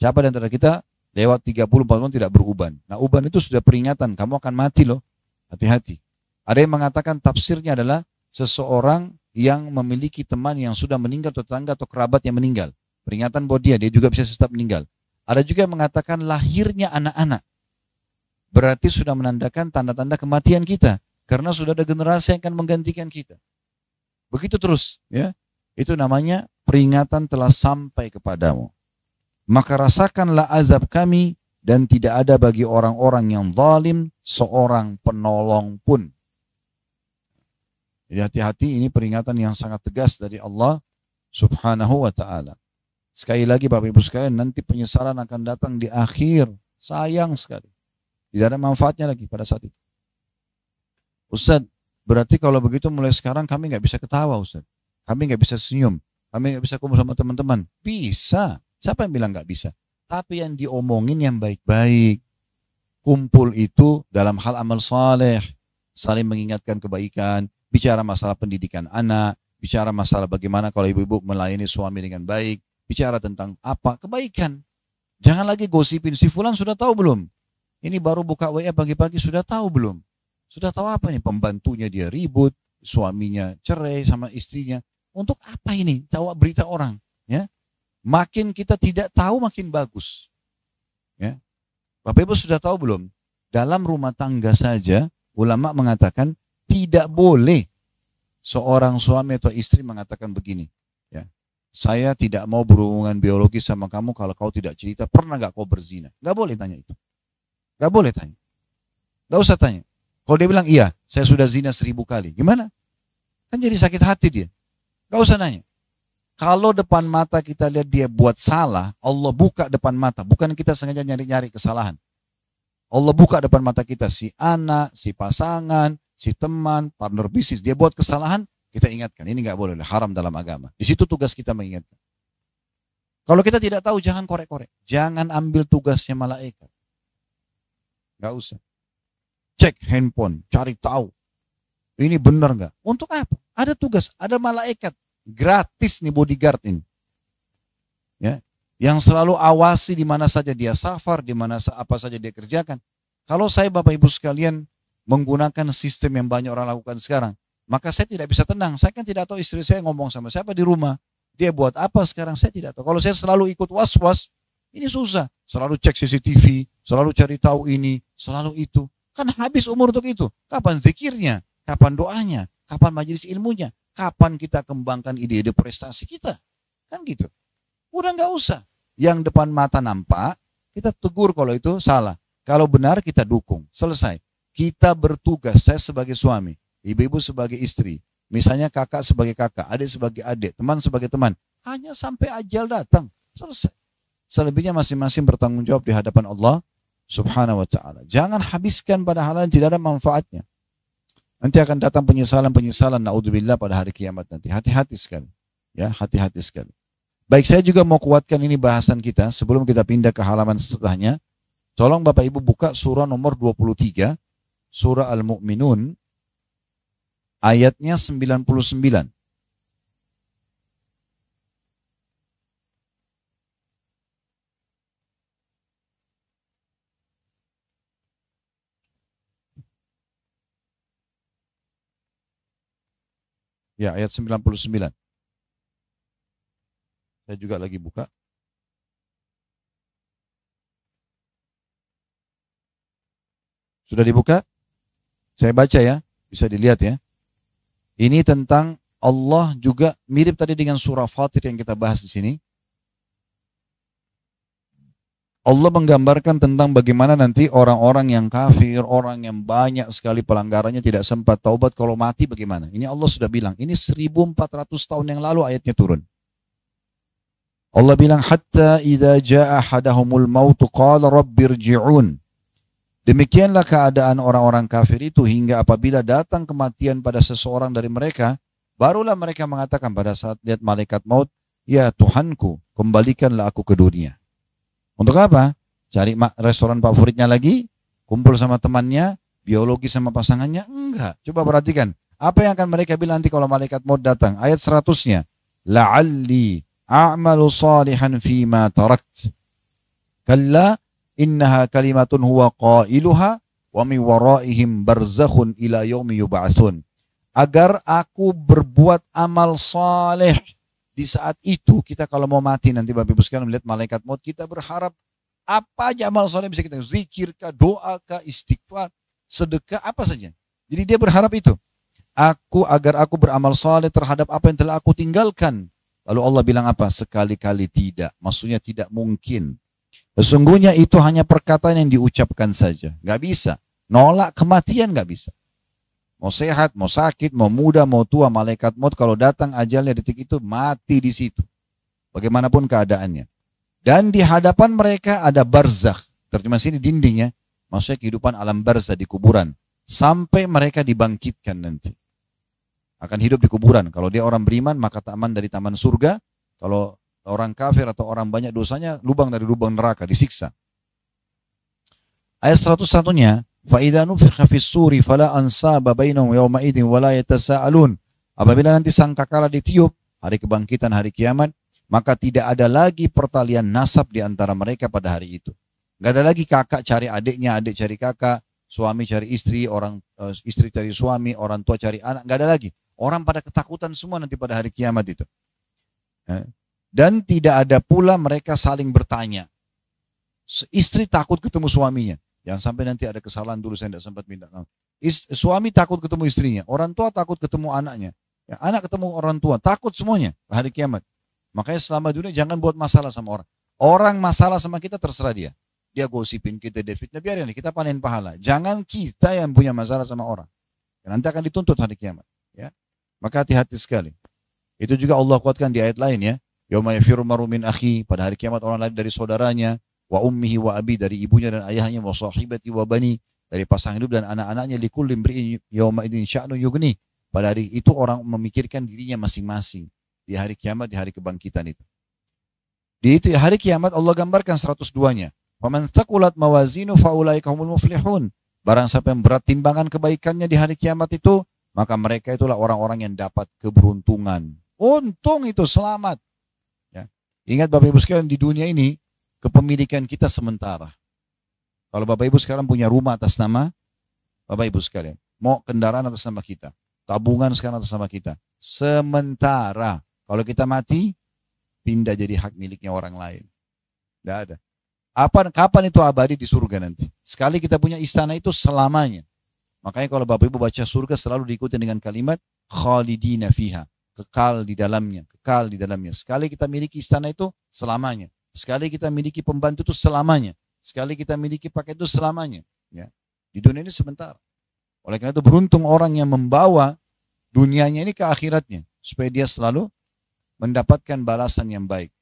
Siapa di antara kita lewat 30-40 tahun tidak beruban? Nah uban itu sudah peringatan, kamu akan mati loh. Hati-hati. Ada yang mengatakan tafsirnya adalah seseorang yang memiliki teman yang sudah meninggal atau tetangga atau kerabat yang meninggal. Peringatan buat dia juga bisa tetap meninggal. Ada juga yang mengatakan lahirnya anak-anak. Berarti sudah menandakan tanda-tanda kematian kita. Karena sudah ada generasi yang akan menggantikan kita. Begitu terus ya. Itu namanya peringatan telah sampai kepadamu. Maka rasakanlah azab kami dan tidak ada bagi orang-orang yang zalim seorang penolong pun. Jadi hati-hati, ini peringatan yang sangat tegas dari Allah Subhanahu wa ta'ala. Sekali lagi Bapak Ibu sekalian, nanti penyesalan akan datang di akhir. Sayang sekali. Tidak ada manfaatnya lagi pada saat itu. Ustaz, berarti kalau begitu mulai sekarang kami nggak bisa ketawa Ustaz. Kami nggak bisa senyum. Kami nggak bisa kumpul sama teman-teman. Bisa. Siapa yang bilang nggak bisa? Tapi yang diomongin yang baik-baik. Kumpul itu dalam hal amal saleh. Saling mengingatkan kebaikan. Bicara masalah pendidikan anak. Bicara masalah bagaimana kalau ibu-ibu melayani suami dengan baik. Bicara tentang apa? Kebaikan. Jangan lagi gosipin. Si fulan sudah tahu belum? Ini baru buka WA pagi-pagi sudah tahu belum? Sudah tahu apa nih? Pembantunya dia ribut. Suaminya cerai sama istrinya. Untuk apa ini? Tahu berita orang. Ya, makin kita tidak tahu makin bagus. Ya, Bapak Ibu sudah tahu belum? Dalam rumah tangga saja, ulama mengatakan tidak boleh seorang suami atau istri mengatakan begini. Ya, saya tidak mau berhubungan biologi sama kamu kalau kau tidak cerita pernah nggak kau berzina. Nggak boleh tanya itu. Nggak boleh tanya. Nggak usah tanya. Kalau dia bilang iya, saya sudah zina 1000 kali. Gimana? Kan jadi sakit hati dia. Gak usah nanya. Kalau depan mata kita lihat dia buat salah, Allah buka depan mata. Bukan kita sengaja nyari-nyari kesalahan. Allah buka depan mata kita. Si anak, si pasangan, si teman, partner bisnis. Dia buat kesalahan, kita ingatkan. Ini gak boleh, haram dalam agama. Di situ tugas kita mengingatkan. Kalau kita tidak tahu, jangan korek-korek. Jangan ambil tugasnya malaikat. Gak usah. Cek handphone, cari tahu. Ini benar gak? Untuk apa? Ada tugas, ada malaikat. Gratis nih bodyguard ini. Ya, yang selalu awasi di mana saja dia safar, di mana apa saja dia kerjakan. Kalau saya Bapak Ibu sekalian menggunakan sistem yang banyak orang lakukan sekarang, maka saya tidak bisa tenang. Saya kan tidak tahu istri saya ngomong sama siapa di rumah. Dia buat apa sekarang, saya tidak tahu. Kalau saya selalu ikut was-was, ini susah. Selalu cek CCTV, selalu cari tahu ini, selalu itu. Kan habis umur untuk itu. Kapan zikirnya? Kapan doanya? Kapan majelis ilmunya? Kapan kita kembangkan ide-ide prestasi kita? Kan gitu. Udah nggak usah. Yang depan mata nampak, kita tegur kalau itu salah. Kalau benar kita dukung. Selesai. Kita bertugas, saya sebagai suami, ibu-ibu sebagai istri, misalnya kakak sebagai kakak, adik sebagai adik, teman sebagai teman. Hanya sampai ajal datang. Selesai. Selebihnya masing-masing bertanggung jawab di hadapan Allah Subhanahu wa ta'ala. Jangan habiskan pada hal yang tidak ada manfaatnya. Nanti akan datang penyesalan-penyesalan, naudzubillah, pada hari kiamat nanti. Hati-hati sekali. Ya, hati-hati sekali. Baik, saya juga mau kuatkan ini bahasan kita sebelum kita pindah ke halaman setelahnya. Tolong Bapak Ibu buka surah nomor 23, surah Al-Mu'minun, ayatnya 99. Ya, ayat 99. Saya juga lagi buka. Sudah dibuka? Saya baca ya, bisa dilihat ya. Ini tentang Allah juga mirip tadi dengan surah Fatir yang kita bahas di sini. Allah menggambarkan tentang bagaimana nanti orang-orang yang kafir, orang yang banyak sekali pelanggarannya tidak sempat taubat, kalau mati bagaimana. Ini Allah sudah bilang, ini 1400 tahun yang lalu ayatnya turun. Allah bilang, hatta idza jaa ahadahumul mautu qala rabbirji'un. Demikianlah keadaan orang-orang kafir itu hingga apabila datang kematian pada seseorang dari mereka, barulah mereka mengatakan pada saat lihat malaikat maut, ya Tuhanku, kembalikanlah aku ke dunia. Untuk apa? Cari restoran favoritnya lagi, kumpul sama temannya, biologi sama pasangannya? Enggak. Coba perhatikan, apa yang akan mereka bilang nanti kalau malaikat maut datang? Ayat 100-nya, la'alli a'malu salihan fima tarakt. Kalla innaha kalimatun huwa qailuha wa min waraihim barzakhun ila yaumi yub'atsun. Agar aku berbuat amal saleh. Di saat itu kita kalau mau mati nanti Bapak Ibu sekalian melihat malaikat maut, kita berharap apa aja amal saleh bisa kita, zikir kah, doa kah, istighfar, sedekah, apa saja. Jadi dia berharap itu. Agar aku beramal saleh terhadap apa yang telah aku tinggalkan. Lalu Allah bilang apa? Sekali-kali tidak. Maksudnya tidak mungkin. Sesungguhnya itu hanya perkataan yang diucapkan saja. Gak bisa. Nolak kematian gak bisa. Mau sehat, mau sakit, mau muda, mau tua, malaikat maut kalau datang ajalnya detik itu mati di situ. Bagaimanapun keadaannya. Dan di hadapan mereka ada barzakh. Terjemah sini dindingnya. Maksudnya kehidupan alam barzakh di kuburan. Sampai mereka dibangkitkan nanti. Akan hidup di kuburan. Kalau dia orang beriman maka taman dari taman surga. Kalau orang kafir atau orang banyak dosanya, lubang dari lubang neraka, disiksa. Ayat 101-nya, فَإِذَا نُفِخَ فِي الصُّورِ فَلَا أَنْصَابَ بَيْنَهُمْ يَوْمَئِذٍ وَلَا يَتَسَاءَلُونَ. Apabila nanti sangkakala ditiup, hari kebangkitan, hari kiamat, maka tidak ada lagi pertalian nasab di antara mereka pada hari itu. Gak ada lagi kakak cari adiknya, adik cari kakak, suami cari istri, istri cari suami, orang tua cari anak, gak ada lagi. Orang pada ketakutan semua nanti pada hari kiamat itu. Dan tidak ada pula mereka saling bertanya. Istri takut ketemu suaminya. Jangan sampai nanti ada kesalahan dulu saya tidak sempat minta. Suami takut ketemu istrinya. Orang tua takut ketemu anaknya. Ya, anak ketemu orang tua. Takut semuanya hari kiamat. Makanya selama dunia jangan buat masalah sama orang. Orang masalah sama kita terserah dia. Dia gosipin kita, dia fitnah. Biarin kita panen pahala. Jangan kita yang punya masalah sama orang. Nanti akan dituntut hari kiamat. Ya. Maka hati-hati sekali. Itu juga Allah kuatkan di ayat lain ya. Yauma yafirru mar'u min akhi, pada hari kiamat orang lari dari saudaranya, wa ummihi wa abi, dari ibunya dan ayahnya, wa sahibati wa bani, dari pasangan hidup dan anak-anaknya, likulli imri'in yauma idzin sya'nun yughni. Pada hari itu orang memikirkan dirinya masing-masing di hari kiamat, di hari kebangkitan itu. Di itu hari kiamat Allah gambarkan 102-nya. Faman thaqulat mawazinu faulaika humul muflihun. Barang siapa yang berat timbangan kebaikannya di hari kiamat itu, maka mereka itulah orang-orang yang dapat keberuntungan. Untung itu, selamat. Ingat Bapak Ibu sekalian, di dunia ini kepemilikan kita sementara. Kalau Bapak Ibu sekarang punya rumah atas nama Bapak Ibu sekalian, mau kendaraan atas nama kita, tabungan sekarang atas nama kita. Sementara kalau kita mati, pindah jadi hak miliknya orang lain. Tidak ada. Kapan itu abadi di surga nanti? Sekali kita punya istana itu selamanya. Makanya kalau Bapak Ibu baca surga selalu diikuti dengan kalimat khalidina fiha. Kekal di dalamnya, kekal di dalamnya. Sekali kita miliki istana itu selamanya. Sekali kita miliki pembantu itu selamanya. Sekali kita miliki paket itu selamanya. Ya. Di dunia ini sebentar. Oleh karena itu beruntung orang yang membawa dunianya ini ke akhiratnya. Supaya dia selalu mendapatkan balasan yang baik.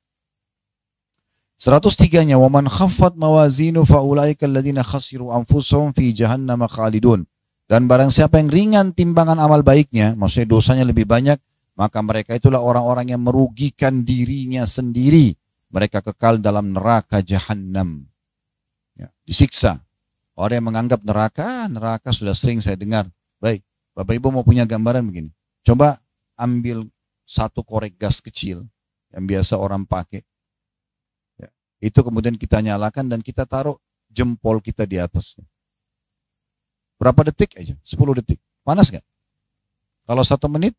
103-nya, وَمَنْ خَفَّتْ مَوَازِينُ فَأُولَٰئِكَ الَّذِينَ خَسِرُوا أَنفُسَهُمْ فِي جَهَنَّمَ خَالِدُونَ. Dan barang siapa yang ringan timbangan amal baiknya, maksudnya dosanya lebih banyak, maka mereka itulah orang-orang yang merugikan dirinya sendiri. Mereka kekal dalam neraka Jahannam. Ya, disiksa. Orang yang menganggap neraka sudah sering saya dengar. Baik, Bapak Ibu mau punya gambaran begini. Coba ambil satu korek gas kecil yang biasa orang pakai. Ya, itu kemudian kita nyalakan dan kita taruh jempol kita di atasnya. Berapa detik aja? 10 detik. Panas nggak? Kalau 1 menit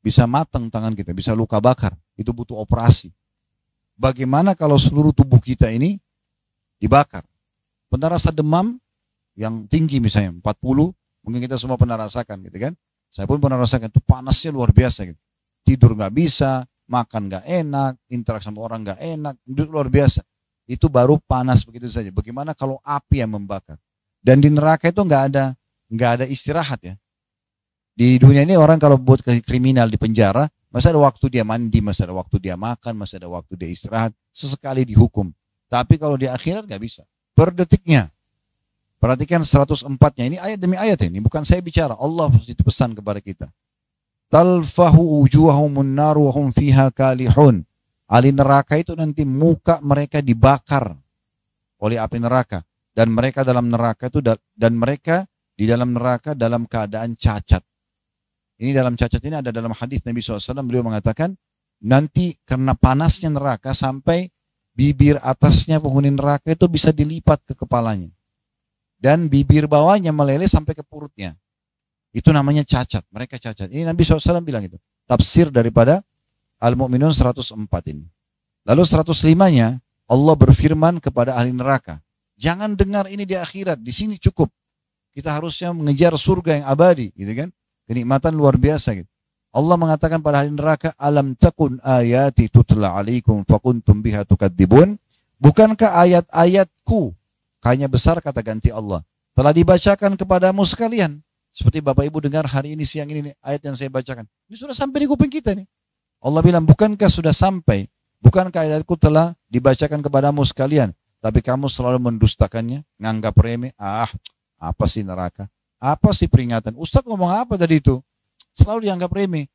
bisa matang tangan kita, bisa luka bakar. Itu butuh operasi. Bagaimana kalau seluruh tubuh kita ini dibakar? Pernah rasa demam yang tinggi misalnya 40, mungkin kita semua pernah rasakan gitu kan. Saya pun pernah rasakan itu panasnya luar biasa gitu. Tidur nggak bisa, makan nggak enak, interaksi sama orang nggak enak, itu luar biasa. Itu baru panas begitu saja. Bagaimana kalau api yang membakar? Dan di neraka itu nggak ada istirahat ya. Di dunia ini orang kalau buat kriminal di penjara, masih ada waktu dia mandi, masih ada waktu dia makan, masih ada waktu dia istirahat, sesekali dihukum. Tapi kalau di akhirat nggak bisa. Per detiknya. Perhatikan 104-nya. Ini ayat demi ayat ini. Bukan saya bicara. Allah itu pesan kepada kita. Talfahu ujuhahumun naru wa hum fiha kalihun. Ahli neraka itu nanti muka mereka dibakar oleh api neraka. Dan mereka dalam neraka itu, dan mereka di dalam neraka dalam keadaan cacat. Ini dalam cacat ini ada dalam hadis Nabi SAW. Beliau mengatakan, nanti karena panasnya neraka sampai bibir atasnya penghuni neraka itu bisa dilipat ke kepalanya. Dan bibir bawahnya meleleh sampai ke perutnya. Itu namanya cacat. Mereka cacat. Ini Nabi SAW bilang itu. Tafsir daripada Al-Mu'minun 104 ini. Lalu 105-nya Allah berfirman kepada ahli neraka. Jangan dengar ini di akhirat. Di sini cukup. Kita harusnya mengejar surga yang abadi. Gitu kan? Kenikmatan luar biasa. Gitu. Allah mengatakan pada ahli neraka, alam takun ayati tutla alaikum fakuntum biha tukadzibun. Bukankah ayat-ayatku, kayaknya besar kata ganti Allah, telah dibacakan kepadamu sekalian. Seperti Bapak Ibu dengar hari ini siang ini ayat yang saya bacakan. Ini sudah sampai di kuping kita nih. Allah bilang, bukankah sudah sampai? Bukankah ayatku telah dibacakan kepadamu sekalian? Tapi kamu selalu mendustakannya, nganggap remeh. Apa sih neraka? Apa sih peringatan? Ustadz ngomong apa tadi itu? Selalu dianggap remeh.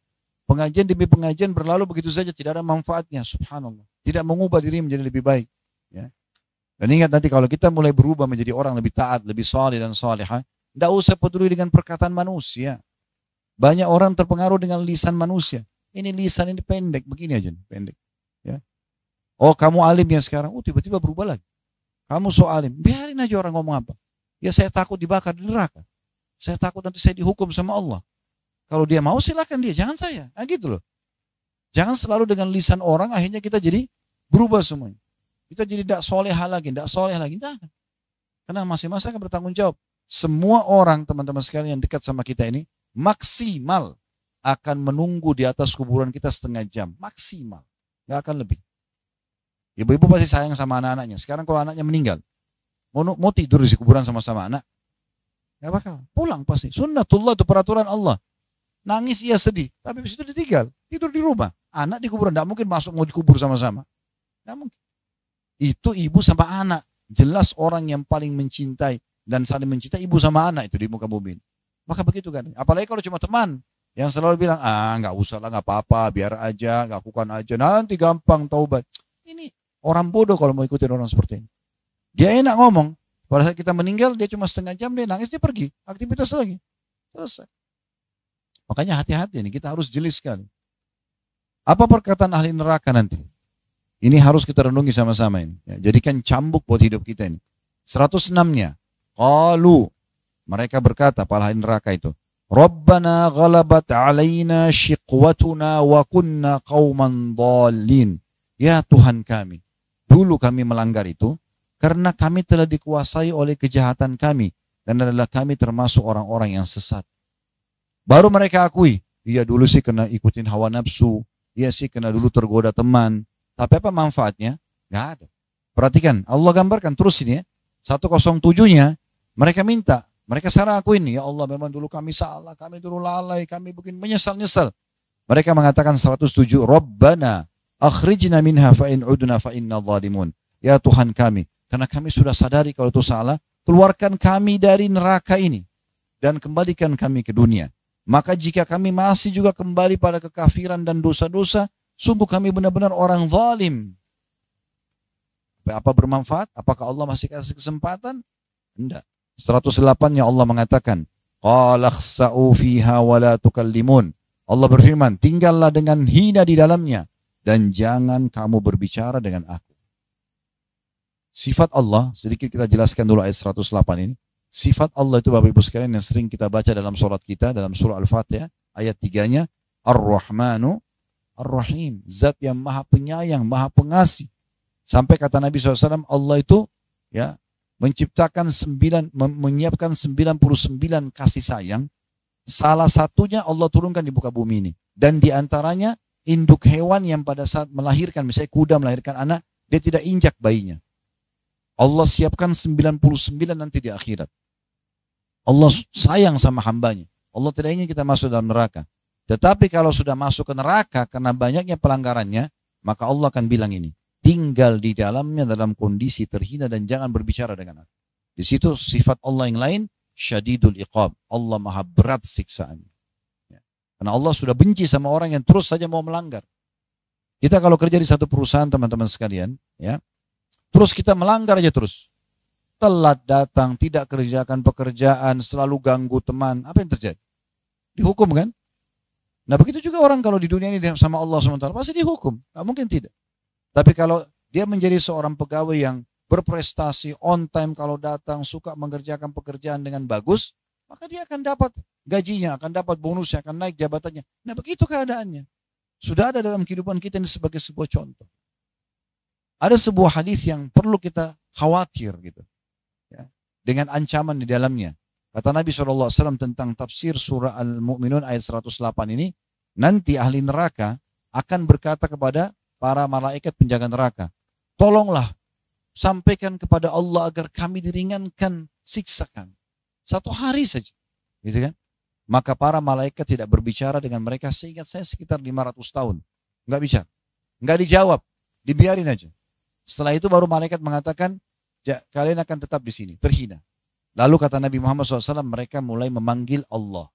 Pengajian demi pengajian berlalu begitu saja, tidak ada manfaatnya. Subhanallah. Tidak mengubah diri menjadi lebih baik. Ya. Dan ingat nanti kalau kita mulai berubah menjadi orang lebih taat, lebih saleh dan salihah, tidak usah peduli dengan perkataan manusia. Banyak orang terpengaruh dengan lisan manusia. Ini lisan ini pendek, begini aja, pendek. Ya. Oh kamu alim ya sekarang, tiba-tiba berubah lagi. Kamu so alim, biarin aja orang ngomong apa. Ya saya takut dibakar di neraka. Saya takut nanti saya dihukum sama Allah. Kalau dia mau silakan dia, jangan saya. Nah gitu loh. Jangan selalu dengan lisan orang akhirnya kita jadi berubah semuanya. Kita jadi tidak soleh lagi, tidak soleh lagi. Jangan. Karena masing-masing akan bertanggung jawab. Semua orang teman-teman sekalian yang dekat sama kita ini maksimal akan menunggu di atas kuburan kita setengah jam. Maksimal. Nggak akan lebih. Ibu-ibu pasti sayang sama anak-anaknya. Sekarang kalau anaknya meninggal, mau tidur di kuburan sama-sama anak, nggak bakal. Pulang pasti. Sunnatullah itu peraturan Allah. Nangis ia sedih, tapi habis itu ditinggal. Tidur di rumah. Anak di kuburan, nggak mungkin masuk mau dikubur sama-sama. Nggak mungkin. Itu ibu sama anak. Jelas orang yang paling mencintai dan saling mencintai ibu sama anak itu di muka bumi. Maka begitu kan. Apalagi kalau cuma teman yang selalu bilang, nggak usah lah, nggak apa-apa, biar aja, lakukan aja, nanti gampang taubat. Ini orang bodoh kalau mau ikutin orang seperti ini. Dia enak ngomong. Pada saat kita meninggal, dia cuma setengah jam, dia nangis, dia pergi. Aktivitas lagi. Selesai. Makanya hati-hati ini, kita harus jeli sekali. Apa perkataan ahli neraka nanti? Ini harus kita renungi sama-sama ini. Ya, jadikan cambuk buat hidup kita ini. 106-nya. Qalu. Mereka berkata, para ahli neraka itu. Rabbana ghalabat alaina shiqwatuna wa kunna qauman dhalin. Ya Tuhan kami, dulu kami melanggar itu karena kami telah dikuasai oleh kejahatan kami dan adalah kami termasuk orang-orang yang sesat. Baru mereka akui, iya dulu sih kena ikutin hawa nafsu, iya sih kena dulu tergoda teman. Tapi apa manfaatnya? Gak ada. Perhatikan, Allah gambarkan terus ini ya. 107-nya mereka minta, mereka sekarang akuin, ya Allah memang dulu kami salah, kami dulu lalai, kami bikin menyesal-nyesal. Mereka mengatakan 107, Rabbana akhrijna minha fa in udna fa inna zalimun. Ya Tuhan kami, karena kami sudah sadari kalau itu salah, keluarkan kami dari neraka ini dan kembalikan kami ke dunia. Maka jika kami masih juga kembali pada kekafiran dan dosa-dosa, sungguh kami benar-benar orang zalim. Apa bermanfaat? Apakah Allah masih kasih kesempatan? Tidak. 108-nya Allah mengatakan, qala khsa'u fiha wa la tukallimun. Allah berfirman, tinggallah dengan hina di dalamnya dan jangan kamu berbicara dengan aku. Sifat Allah, sedikit kita jelaskan dulu ayat 108 ini. Sifat Allah itu Bapak Ibu sekalian yang sering kita baca dalam sholat kita, dalam surah Al-Fatihah, ayat 3-nya, Ar-Rahmanu Ar-Rahim. Zat yang maha penyayang, maha pengasih. Sampai kata Nabi SAW, Allah itu ya menyiapkan 99 kasih sayang. Salah satunya Allah turunkan di muka bumi ini. Dan diantaranya induk hewan yang pada saat melahirkan, misalnya kuda melahirkan anak, dia tidak injak bayinya. Allah siapkan 99 nanti di akhirat. Allah sayang sama hambanya. Allah tidak ingin kita masuk dalam neraka. Tetapi kalau sudah masuk ke neraka karena banyaknya pelanggarannya, maka Allah akan bilang ini, tinggal di dalamnya dalam kondisi terhina dan jangan berbicara dengan aku. Di situ sifat Allah yang lain, syadidul iqab. Allah maha berat siksaannya. Karena Allah sudah benci sama orang yang terus saja mau melanggar. Kita kalau kerja di satu perusahaan teman-teman sekalian, ya, terus kita melanggar aja terus. Telat datang, tidak kerjakan pekerjaan, selalu ganggu teman. Apa yang terjadi? Dihukum kan? Nah begitu juga orang kalau di dunia ini sama Allah SWT, pasti dihukum. Nggak mungkin tidak. Tapi kalau dia menjadi seorang pegawai yang berprestasi, on time kalau datang, suka mengerjakan pekerjaan dengan bagus, maka dia akan dapat gajinya, akan dapat bonusnya, akan naik jabatannya. Nah begitu keadaannya. Sudah ada dalam kehidupan kita ini sebagai sebuah contoh. Ada sebuah hadis yang perlu kita khawatir gitu, ya, dengan ancaman di dalamnya. Kata Nabi SAW tentang tafsir surah Al-Mu'minun ayat 108 ini, nanti ahli neraka akan berkata kepada para malaikat penjaga neraka, tolonglah sampaikan kepada Allah agar kami diringankan siksakan. 1 hari saja, gitu kan? Maka para malaikat tidak berbicara dengan mereka, seingat saya sekitar 500 tahun. Enggak bicara, enggak dijawab, dibiarin aja. Setelah itu baru malaikat mengatakan, kalian akan tetap di sini, terhina. Lalu kata Nabi Muhammad SAW, mereka mulai memanggil Allah.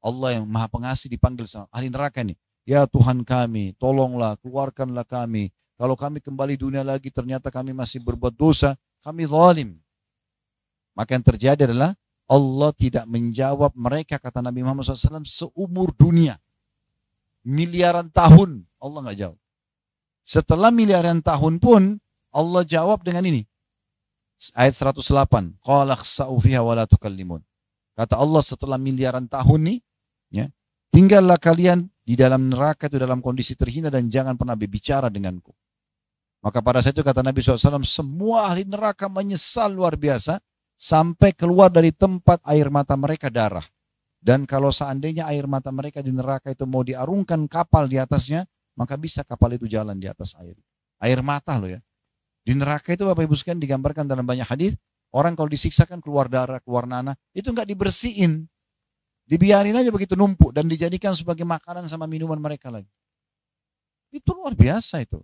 Allah yang maha pengasih dipanggil sama ahli neraka ini. Ya Tuhan kami, tolonglah, keluarkanlah kami. Kalau kami kembali dunia lagi, ternyata kami masih berbuat dosa, kami zalim. Maka yang terjadi adalah Allah tidak menjawab mereka, kata Nabi Muhammad SAW, seumur dunia. Miliaran tahun, Allah nggak jawab. Setelah miliaran tahun pun, Allah jawab dengan ini. Ayat 108, qala khsa'u fiha wa la tukallimun. Kata Allah setelah miliaran tahun nih, ya, tinggallah kalian di dalam neraka itu dalam kondisi terhina dan jangan pernah berbicara denganku. Maka pada saat itu kata Nabi SAW, semua ahli neraka menyesal luar biasa sampai keluar dari tempat air mata mereka darah. Dan kalau seandainya air mata mereka di neraka itu mau diarungkan kapal di atasnya, maka bisa kapal itu jalan di atas air. Air mata loh ya. Di neraka itu Bapak Ibu sekalian digambarkan dalam banyak hadis, orang kalau disiksakan keluar darah, keluar nanah, itu enggak dibersihin. Dibiarin aja begitu numpuk dan dijadikan sebagai makanan sama minuman mereka lagi. Itu luar biasa itu.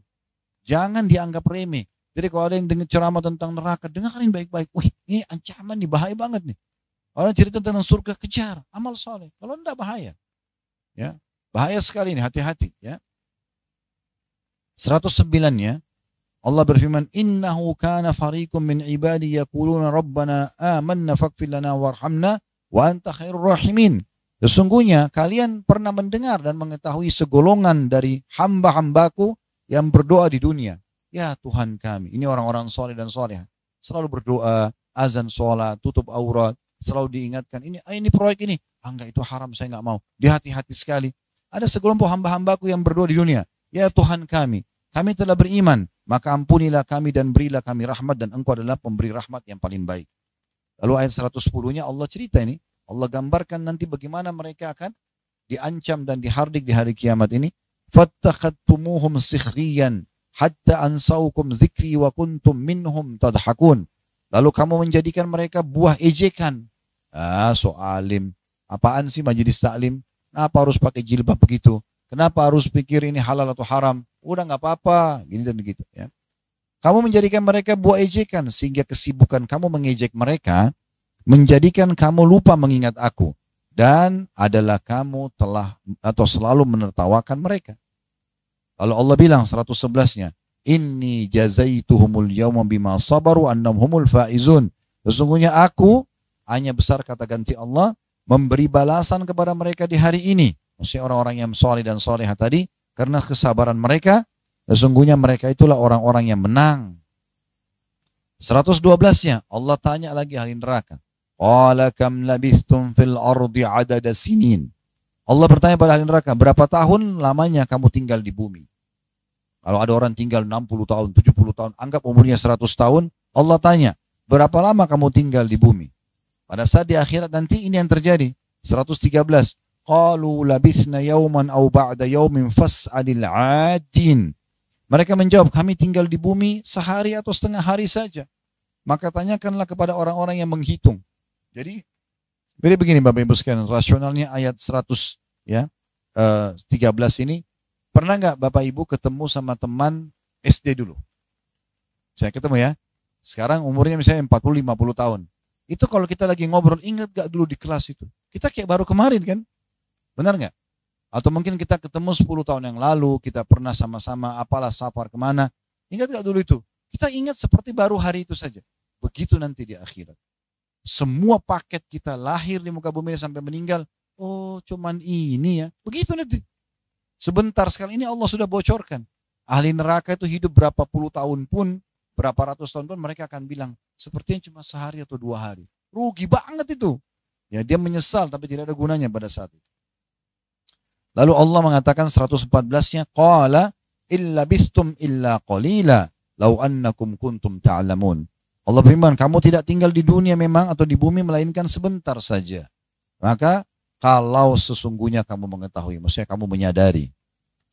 Jangan dianggap remeh. Jadi kalau ada yang dengar ceramah tentang neraka, dengarin baik-baik. Wih, ini ancaman nih, bahaya banget nih. Orang cerita tentang surga, kejar, amal soleh. Kalau enggak bahaya. Ya, bahaya sekali ini, hati-hati ya. 109-nya Allah berfirman, innahu kana fariqum min ibadi yaquluna rabbana amanna faghfir lana warhamna wa anta khairur rahimin. Sesungguhnya kalian pernah mendengar dan mengetahui segolongan dari hamba-hambaku yang berdoa di dunia. Ya Tuhan kami, ini orang-orang soleh dan soleh, selalu berdoa, azan sholat, tutup aurat, selalu diingatkan, ini proyek ini, enggak itu haram, saya enggak mau. Dia hati-hati sekali. Ada sekelompok hamba-hambaku yang berdoa di dunia, ya Tuhan kami telah beriman, maka ampunilah kami dan berilah kami rahmat dan engkau adalah pemberi rahmat yang paling baik. Lalu ayat 110-nya Allah cerita ini, Allah gambarkan nanti bagaimana mereka akan diancam dan dihardik di hari kiamat ini. Fattakhadtumuhum sikhriyan hatta ansaukum dzikri wa kuntum minhum tadhakun. Lalu kamu menjadikan mereka buah ejekan. So alim. Apaan sih majelis taklim? Kenapa harus pakai jilbab begitu? Kenapa harus pikir ini halal atau haram? Udah nggak apa-apa, gini dan begitu. Ya. Kamu menjadikan mereka buah ejekan sehingga kesibukan kamu mengejek mereka menjadikan kamu lupa mengingat aku dan adalah kamu telah atau selalu menertawakan mereka. Lalu Allah bilang 111-nya, Inni jazaituhumul yawma bima sabaru annahumul faizun. Sesungguhnya aku, hanya besar kata ganti Allah, memberi balasan kepada mereka di hari ini. Maksudnya orang-orang yang soleh dan solehah tadi, karena kesabaran mereka, sesungguhnya mereka itulah orang-orang yang menang. 112-nya, Allah tanya lagi ahli neraka. Qala kam labithtum fil ardi adada sinin. Allah bertanya pada ahli neraka, berapa tahun lamanya kamu tinggal di bumi? Kalau ada orang tinggal 60 tahun, 70 tahun, anggap umurnya 100 tahun, Allah tanya, berapa lama kamu tinggal di bumi? Pada saat di akhirat nanti ini yang terjadi. 113. Qalu labithna yawman aw ba'da yawmin fas'alil 'adin. Mereka menjawab, kami tinggal di bumi sehari atau setengah hari saja. Maka tanyakanlah kepada orang-orang yang menghitung. Jadi begini Bapak Ibu sekalian, rasionalnya ayat 100 ya 13 ini, pernah nggak Bapak Ibu ketemu sama teman SD dulu? Saya ketemu ya. Sekarang umurnya misalnya 40-50 tahun. Itu kalau kita lagi ngobrol, ingat gak dulu di kelas itu? Kita kayak baru kemarin kan? Benar nggak? Atau mungkin kita ketemu 10 tahun yang lalu, kita pernah sama-sama apalah safar kemana. Ingat gak dulu itu? Kita ingat seperti baru hari itu saja. Begitu nanti di akhirat. Semua paket kita lahir di muka bumi sampai meninggal, oh cuman ini ya. Begitu nanti. Sebentar sekali ini Allah sudah bocorkan. Ahli neraka itu hidup berapa puluh tahun pun, berapa ratus tahun pun mereka akan bilang, sepertinya cuma sehari atau 2 hari. Rugi banget itu. Ya, dia menyesal tapi tidak ada gunanya pada saat itu. Lalu Allah mengatakan 114-nya, Qala illa bistum illa qalila law annakum kuntum ta'lamun. Allah berfirman, kamu tidak tinggal di dunia memang atau di bumi melainkan sebentar saja. Maka kalau sesungguhnya kamu mengetahui, maksudnya kamu menyadari.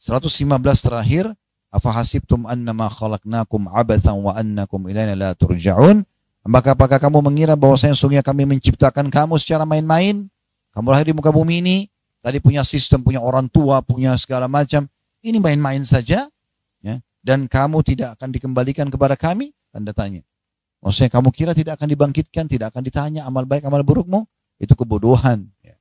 115 terakhir, afahasibtum annama khalaqnakum abathan wa annakum ilaina la turja'un. Maka apakah kamu mengira bahwasanya sesungguhnya kami menciptakan kamu secara main-main? Kamu lahir di muka bumi ini, tadi punya sistem, punya orang tua, punya segala macam. Ini main-main saja, ya. Dan kamu tidak akan dikembalikan kepada kami? Tanda tanya. Maksudnya kamu kira tidak akan dibangkitkan, tidak akan ditanya amal baik, amal burukmu? Itu kebodohan. Ya.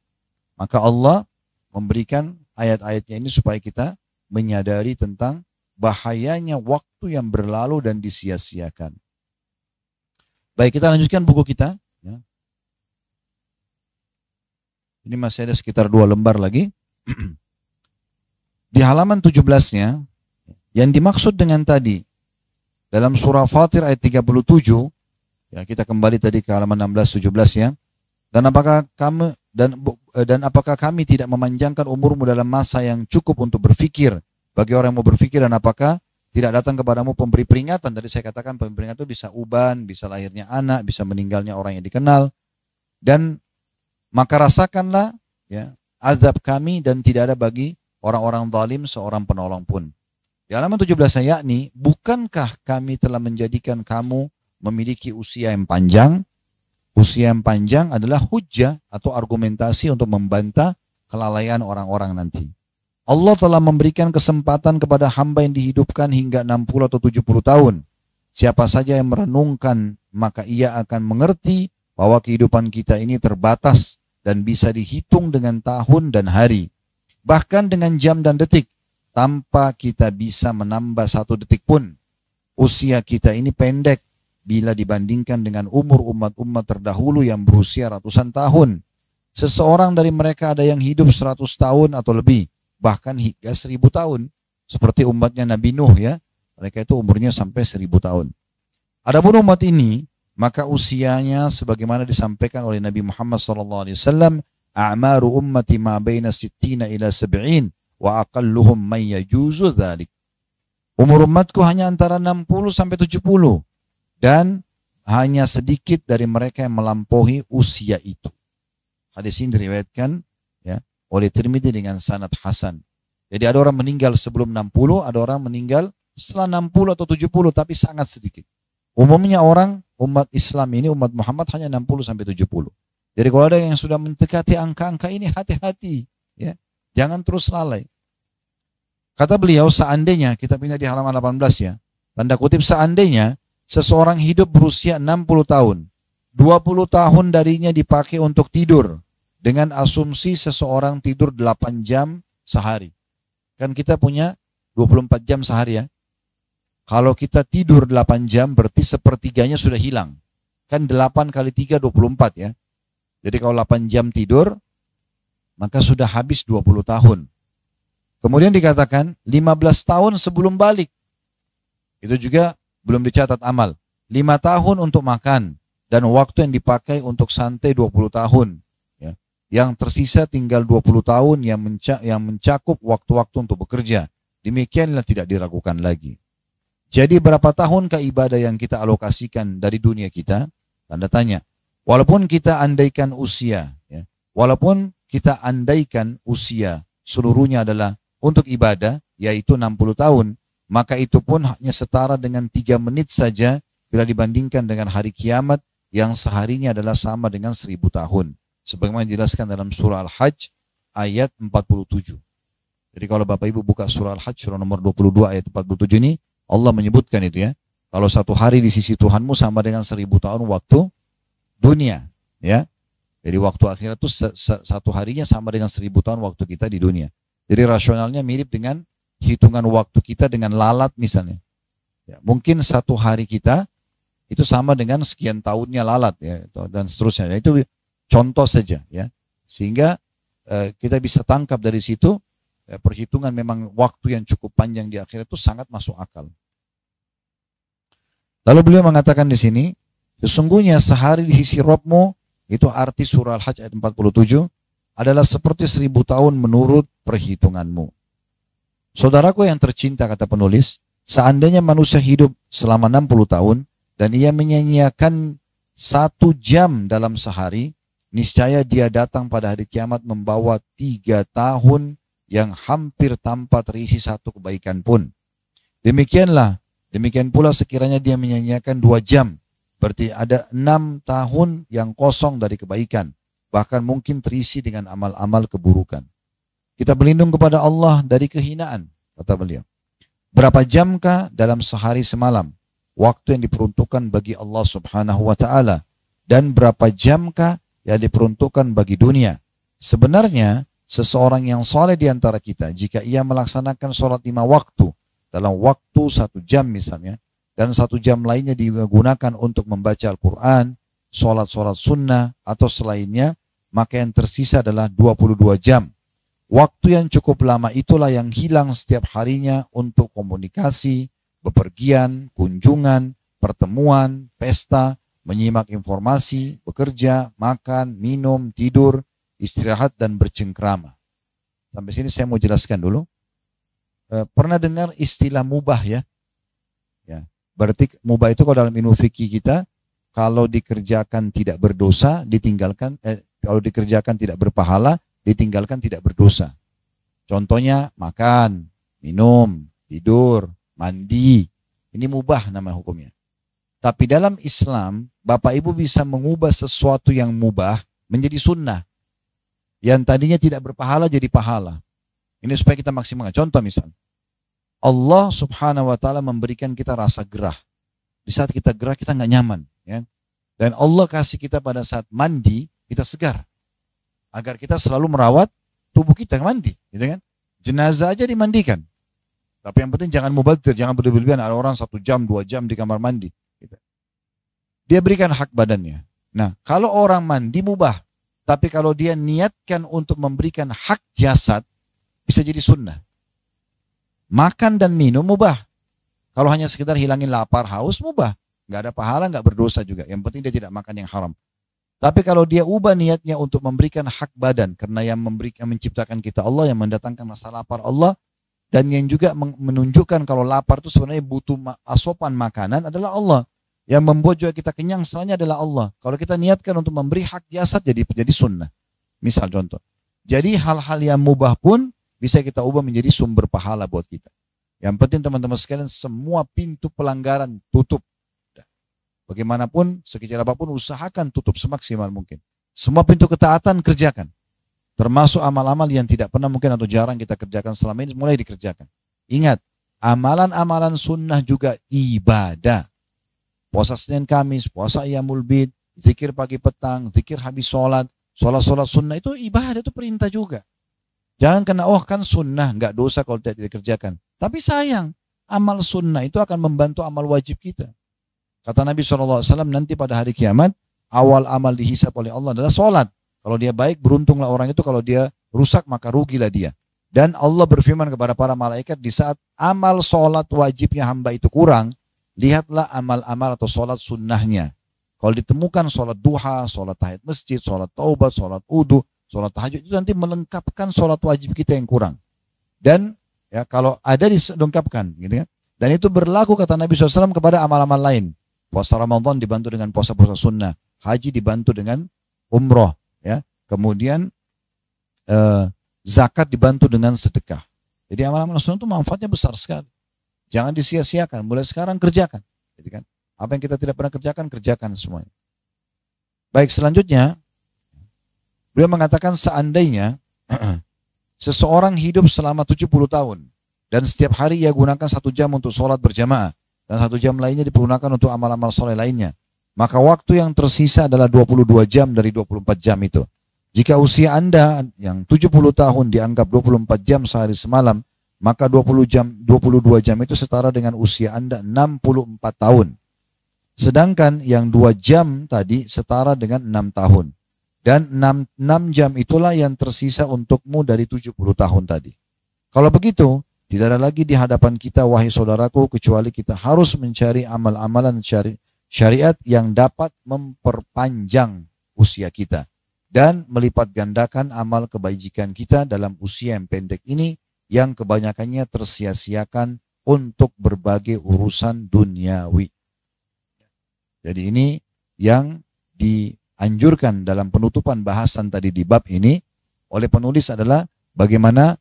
Maka Allah memberikan ayat-ayatnya ini supaya kita menyadari tentang bahayanya waktu yang berlalu dan disia-siakan. Baik, kita lanjutkan buku kita. Ya. Ini masih ada sekitar 2 lembar lagi. Di halaman 17-nya, yang dimaksud dengan tadi, dalam surah Fatir ayat 37, ya kita kembali tadi ke halaman 16-17 ya. Dan apakah kami tidak memanjangkan umurmu dalam masa yang cukup untuk berfikir bagi orang yang mau berfikir, dan apakah tidak datang kepadamu pemberi peringatan? Tadi saya katakan pemberi peringatan itu bisa uban, bisa lahirnya anak, bisa meninggalnya orang yang dikenal. Dan maka rasakanlah ya azab kami dan tidak ada bagi orang-orang zalim seorang penolong pun. Di halaman 17 yakni, bukankah kami telah menjadikan kamu memiliki usia yang panjang? Usia yang panjang adalah hujjah atau argumentasi untuk membantah kelalaian orang-orang nanti. Allah telah memberikan kesempatan kepada hamba yang dihidupkan hingga 60 atau 70 tahun. Siapa saja yang merenungkan, maka ia akan mengerti bahwa kehidupan kita ini terbatas dan bisa dihitung dengan tahun dan hari. Bahkan dengan jam dan detik. Tanpa kita bisa menambah 1 detik pun. Usia kita ini pendek bila dibandingkan dengan umur umat-umat terdahulu yang berusia ratusan tahun. Seseorang dari mereka ada yang hidup 100 tahun atau lebih, bahkan hingga 1000 tahun. Seperti umatnya Nabi Nuh ya, mereka itu umurnya sampai 1000 tahun. Adapun umat ini, maka usianya sebagaimana disampaikan oleh Nabi Muhammad SAW a'maru ummati ma baina sittina ila sab'in wa aqalluhum man yajuzu dzalik. Umur umatku hanya antara 60 sampai 70 dan hanya sedikit dari mereka yang melampaui usia itu. Hadis ini diriwayatkan ya oleh Tirmidzi dengan sanad hasan. Jadi ada orang meninggal sebelum 60, ada orang meninggal setelah 60 atau 70 tapi sangat sedikit. Umumnya orang umat Islam ini, umat Muhammad hanya 60 sampai 70. Jadi kalau ada yang sudah mendekati angka-angka ini, hati-hati ya. Jangan terus lalai. Kata beliau, seandainya kita pindah di halaman 18 ya. Tanda kutip, seandainya seseorang hidup berusia 60 tahun, 20 tahun darinya dipakai untuk tidur dengan asumsi seseorang tidur 8 jam sehari. Kan kita punya 24 jam sehari ya. Kalau kita tidur 8 jam berarti sepertiganya sudah hilang. Kan 8 kali 3 24 ya. Jadi kalau 8 jam tidur maka sudah habis 20 tahun. Kemudian dikatakan 15 tahun sebelum balik. Itu juga belum dicatat amal. 5 tahun untuk makan dan waktu yang dipakai untuk santai 20 tahun. Yang tersisa tinggal 20 tahun yang mencakup waktu-waktu untuk bekerja. Demikianlah tidak diragukan lagi. Jadi berapa tahunkah ibadah yang kita alokasikan dari dunia kita? Tanda tanya. Walaupun kita andaikan usia, ya, walaupun kita andaikan usia seluruhnya adalah untuk ibadah, yaitu 60 tahun, maka itu pun hanya setara dengan 3 menit saja bila dibandingkan dengan hari kiamat yang seharinya adalah sama dengan 1000 tahun. Sebagaimana dijelaskan dalam surah Al-Hajj ayat 47. Jadi kalau Bapak Ibu buka surah Al-Hajj surah nomor 22 ayat 47 ini, Allah menyebutkan itu ya. Kalau satu hari di sisi Tuhanmu sama dengan 1000 tahun waktu dunia. Ya. Jadi waktu akhirat itu satu harinya sama dengan 1000 tahun waktu kita di dunia. Jadi rasionalnya mirip dengan hitungan waktu kita dengan lalat misalnya. Ya, mungkin satu hari kita itu sama dengan sekian tahunnya lalat ya, dan seterusnya. Itu contoh saja ya, sehingga kita bisa tangkap dari situ perhitungan memang waktu yang cukup panjang di akhirat itu sangat masuk akal. Lalu beliau mengatakan di sini, sesungguhnya sehari di sisi Rabbmu, itu arti surah Al-Hajj ayat 47, adalah seperti 1000 tahun menurut perhitunganmu. Saudaraku yang tercinta, kata penulis, seandainya manusia hidup selama 60 tahun dan ia menyanyiakan 1 jam dalam sehari, niscaya dia datang pada hari kiamat membawa 3 tahun yang hampir tanpa terisi satu kebaikan pun. Demikian pula sekiranya dia menyanyiakan 2 jam, berarti ada 6 tahun yang kosong dari kebaikan, bahkan mungkin terisi dengan amal-amal keburukan. Kita berlindung kepada Allah dari kehinaan, kata beliau. Berapa jamkah dalam sehari semalam waktu yang diperuntukkan bagi Allah Subhanahu wa taala, dan berapa jamkah yang diperuntukkan bagi dunia? Sebenarnya seseorang yang soleh di antara kita, jika ia melaksanakan sholat 5 waktu dalam waktu 1 jam misalnya, dan 1 jam lainnya digunakan untuk membaca Al-Quran, sholat-sholat sunnah atau selainnya, maka yang tersisa adalah 22 jam. Waktu yang cukup lama itulah yang hilang setiap harinya untuk komunikasi, bepergian, kunjungan, pertemuan, pesta, menyimak informasi, bekerja, makan, minum, tidur, istirahat, dan bercengkrama. Sampai sini saya mau jelaskan dulu. Pernah dengar istilah mubah ya? Ya, berarti mubah itu kalau dalam ilmu fikih kita, kalau dikerjakan tidak berdosa, ditinggalkan, kalau dikerjakan tidak berpahala, ditinggalkan tidak berdosa. Contohnya makan, minum, tidur, mandi. Ini mubah nama hukumnya. Tapi dalam Islam, Bapak Ibu bisa mengubah sesuatu yang mubah menjadi sunnah. Yang tadinya tidak berpahala jadi pahala. Ini supaya kita maksimalkan. Contoh misal, Allah Subhanahu wa taala memberikan kita rasa gerah. Di saat kita gerah kita nggak nyaman, ya. Dan Allah kasih kita pada saat mandi kita segar. Agar kita selalu merawat tubuh kita mandi, gitu kan? Jenazah aja dimandikan. Tapi yang penting jangan mubadzir, jangan berlebihan. Ada orang 1 jam, 2 jam di kamar mandi. Gitu. Dia berikan hak badannya. Nah, kalau orang mandi mubah, tapi kalau dia niatkan untuk memberikan hak jasad, bisa jadi sunnah. Makan dan minum mubah. Kalau hanya sekedar hilangin lapar, haus, mubah. Nggak ada pahala, nggak berdosa juga. Yang penting dia tidak makan yang haram. Tapi kalau dia ubah niatnya untuk memberikan hak badan, karena yang memberikan menciptakan kita Allah, yang mendatangkan rasa lapar Allah, dan yang juga menunjukkan kalau lapar itu sebenarnya butuh asupan makanan adalah Allah. Yang membuat juga kita kenyang setelahnya adalah Allah. Kalau kita niatkan untuk memberi hak jasad jadi sunnah. Misal contoh. Jadi hal-hal yang mubah pun bisa kita ubah menjadi sumber pahala buat kita. Yang penting teman-teman sekalian, semua pintu pelanggaran tutup. Bagaimanapun, sekecil apapun, usahakan tutup semaksimal mungkin. Semua pintu ketaatan kerjakan. Termasuk amal-amal yang tidak pernah mungkin atau jarang kita kerjakan selama ini, mulai dikerjakan. Ingat, amalan-amalan sunnah juga ibadah. Puasa Senin Kamis, puasa Iyamul Bid, zikir pagi petang, zikir habis sholat, sholat sunnah itu ibadah, itu perintah juga. Jangan kena, oh kan sunnah, nggak dosa kalau tidak dikerjakan. Tapi sayang, amal sunnah itu akan membantu amal wajib kita. Kata Nabi SAW, nanti pada hari kiamat, awal amal dihisap oleh Allah adalah sholat. Kalau dia baik, beruntunglah orang itu. Kalau dia rusak, maka rugilah dia. Dan Allah berfirman kepada para malaikat, di saat amal sholat wajibnya hamba itu kurang, lihatlah amal-amal atau sholat sunnahnya. Kalau ditemukan sholat duha, sholat tahiyat masjid, sholat taubat, sholat wudu, sholat tahajud, itu nanti melengkapkan sholat wajib kita yang kurang. Dan ya kalau ada dilengkapkan, gitu kan. Dan itu berlaku kata Nabi SAW kepada amal-amal lain. Puasa Ramadan dibantu dengan puasa-puasa sunnah, haji dibantu dengan umroh, ya. Kemudian zakat dibantu dengan sedekah. Jadi amal-amal sunnah itu manfaatnya besar sekali. Jangan disia-siakan, mulai sekarang kerjakan. Jadi kan, apa yang kita tidak pernah kerjakan, kerjakan semuanya. Baik, selanjutnya beliau mengatakan seandainya seseorang hidup selama 70 tahun dan setiap hari ia gunakan 1 jam untuk sholat berjamaah dan 1 jam lainnya dipergunakan untuk amal-amal soleh lainnya, maka waktu yang tersisa adalah 22 jam dari 24 jam itu. Jika usia Anda yang 70 tahun dianggap 24 jam sehari semalam, maka 22 jam itu setara dengan usia Anda 64 tahun. Sedangkan yang 2 jam tadi setara dengan 6 tahun. Dan 6 jam itulah yang tersisa untukmu dari 70 tahun tadi. Kalau begitu, tidak ada lagi di hadapan kita, wahai saudaraku, kecuali kita harus mencari amal-amalan syariat yang dapat memperpanjang usia kita dan melipat gandakan amal kebajikan kita dalam usia yang pendek ini yang kebanyakannya tersia-siakan untuk berbagai urusan duniawi. Jadi ini yang dianjurkan dalam penutupan bahasan tadi di bab ini oleh penulis adalah bagaimana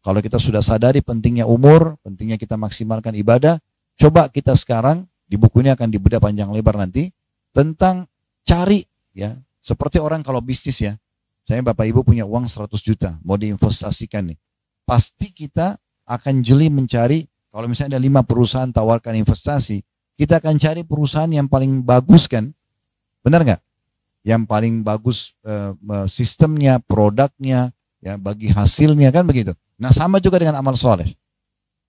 kalau kita sudah sadari pentingnya umur, pentingnya kita maksimalkan ibadah, coba kita sekarang, di buku ini akan dibedah panjang lebar nanti, tentang cari, ya, seperti orang kalau bisnis ya, saya Bapak Ibu punya uang 100 juta, mau diinvestasikan nih, pasti kita akan jeli mencari, kalau misalnya ada 5 perusahaan tawarkan investasi, kita akan cari perusahaan yang paling bagus kan, benar nggak? Yang paling bagus sistemnya, produknya, ya bagi hasilnya kan begitu. Nah sama juga dengan amal soleh.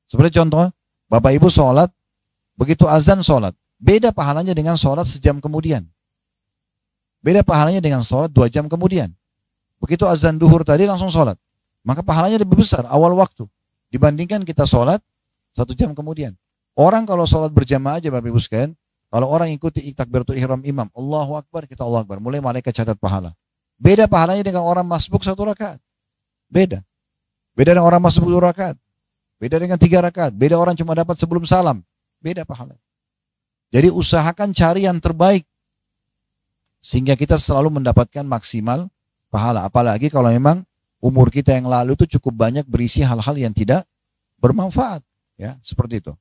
Seperti contoh, Bapak Ibu sholat, begitu azan sholat. Beda pahalanya dengan sholat sejam kemudian. Beda pahalanya dengan sholat 2 jam kemudian. Begitu azan duhur tadi langsung sholat. Maka pahalanya lebih besar awal waktu. Dibandingkan kita sholat 1 jam kemudian. Orang kalau sholat berjamaah aja Bapak Ibu sekalian, kalau orang ikuti takbiratul ihram imam, Allahu Akbar, kita Allahu Akbar. Mulai malaikat catat pahala. Beda pahalanya dengan orang masbuk 1 rakaat. Beda. Beda dengan orang masuk 2 rakaat. Beda dengan 3 rakaat. Beda orang cuma dapat sebelum salam. Beda pahala. Jadi usahakan cari yang terbaik. Sehingga kita selalu mendapatkan maksimal pahala. Apalagi kalau memang umur kita yang lalu itu cukup banyak berisi hal-hal yang tidak bermanfaat. Ya, seperti itu.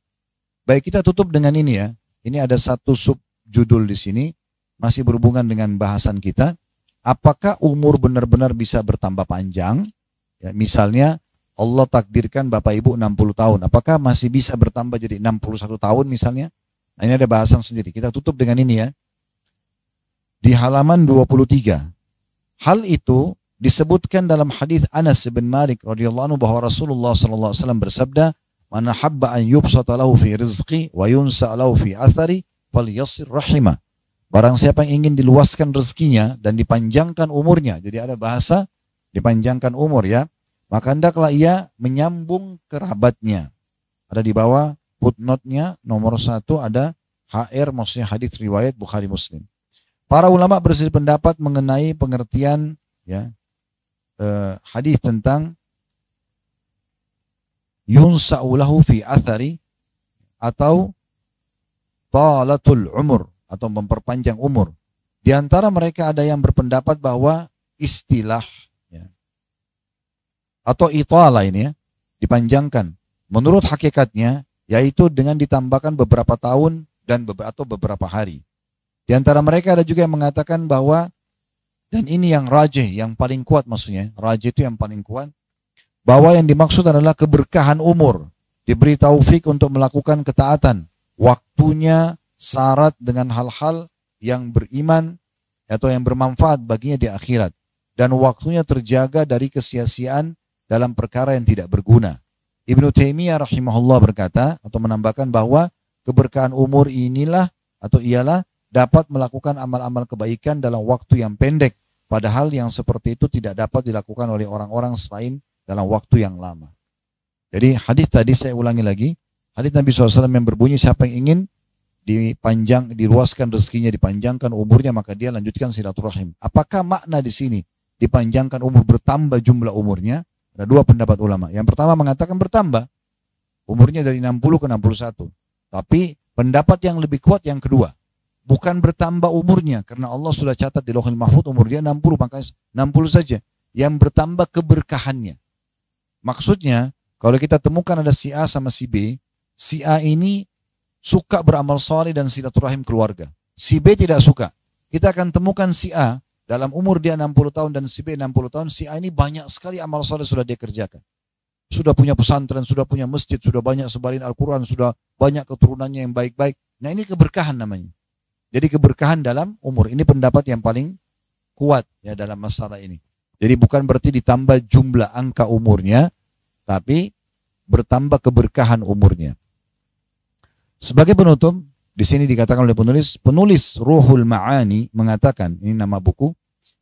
Baik, kita tutup dengan ini ya. Ini ada satu subjudul di sini. Masih berhubungan dengan bahasan kita. Apakah umur benar-benar bisa bertambah panjang? Ya, misalnya Allah takdirkan Bapak Ibu 60 tahun. Apakah masih bisa bertambah jadi 61 tahun misalnya? Nah, ini ada bahasan sendiri. Kita tutup dengan ini ya. Di halaman 23. Hal itu disebutkan dalam hadis Anas bin Malik radhiyallahu anhu bahwa Rasulullah sallallahu alaihi wasallam bersabda, "Man habba an yubsata lahu fi rizqi wa yunsa lahu fi athari falyasir rahimah." Barang siapa yang ingin diluaskan rezekinya dan dipanjangkan umurnya. Jadi ada bahasa dipanjangkan umur ya, maka hendaklah ia menyambung kerabatnya. Ada di bawah footnote-nya nomor 1 ada HR, maksudnya hadis riwayat Bukhari Muslim. Para ulama berselisih pendapat mengenai pengertian ya hadis tentang yunsa'u lahu fi athari atau talatul umur atau memperpanjang umur. Di antara mereka ada yang berpendapat bahwa istilah ya, atau itala ini ya, dipanjangkan. Menurut hakikatnya yaitu dengan ditambahkan beberapa tahun dan atau beberapa hari. Di antara mereka ada juga yang mengatakan bahwa, dan ini yang rajih, yang paling kuat maksudnya, rajih itu yang paling kuat, bahwa yang dimaksud adalah keberkahan umur, diberi taufik untuk melakukan ketaatan, waktunya syarat dengan hal-hal yang beriman atau yang bermanfaat baginya di akhirat, dan waktunya terjaga dari kesia-siaan dalam perkara yang tidak berguna. Ibnu Taimiyah rahimahullah berkata atau menambahkan bahwa keberkahan umur inilah atau ialah dapat melakukan amal-amal kebaikan dalam waktu yang pendek, padahal yang seperti itu tidak dapat dilakukan oleh orang-orang selain dalam waktu yang lama. Jadi hadis tadi saya ulangi lagi, hadis Nabi SAW yang berbunyi siapa yang ingin diluaskan rezekinya, dipanjangkan umurnya, maka dia lanjutkan silaturahim. Apakah makna di sini dipanjangkan umur, bertambah jumlah umurnya? Ada dua pendapat ulama. Yang pertama mengatakan bertambah umurnya dari 60 ke 61. Tapi pendapat yang lebih kuat yang kedua, bukan bertambah umurnya, karena Allah sudah catat di Lauhul Mahfuz umur dia 60, maka 60 saja. Yang bertambah keberkahannya. Maksudnya, kalau kita temukan ada si A sama si B, si A ini suka beramal saleh dan silaturahim keluarga. Si B tidak suka. Kita akan temukan si A dalam umur dia 60 tahun dan si B 60 tahun, si A ini banyak sekali amal saleh sudah dia kerjakan. Sudah punya pesantren, sudah punya masjid, sudah banyak sebarin Al-Quran, sudah banyak keturunannya yang baik-baik. Nah ini keberkahan namanya. Jadi keberkahan dalam umur. Ini pendapat yang paling kuat ya dalam masalah ini. Jadi bukan berarti ditambah jumlah angka umurnya, tapi bertambah keberkahan umurnya. Sebagai penutup, di sini dikatakan oleh penulis Ruhul Ma'ani mengatakan, ini nama buku,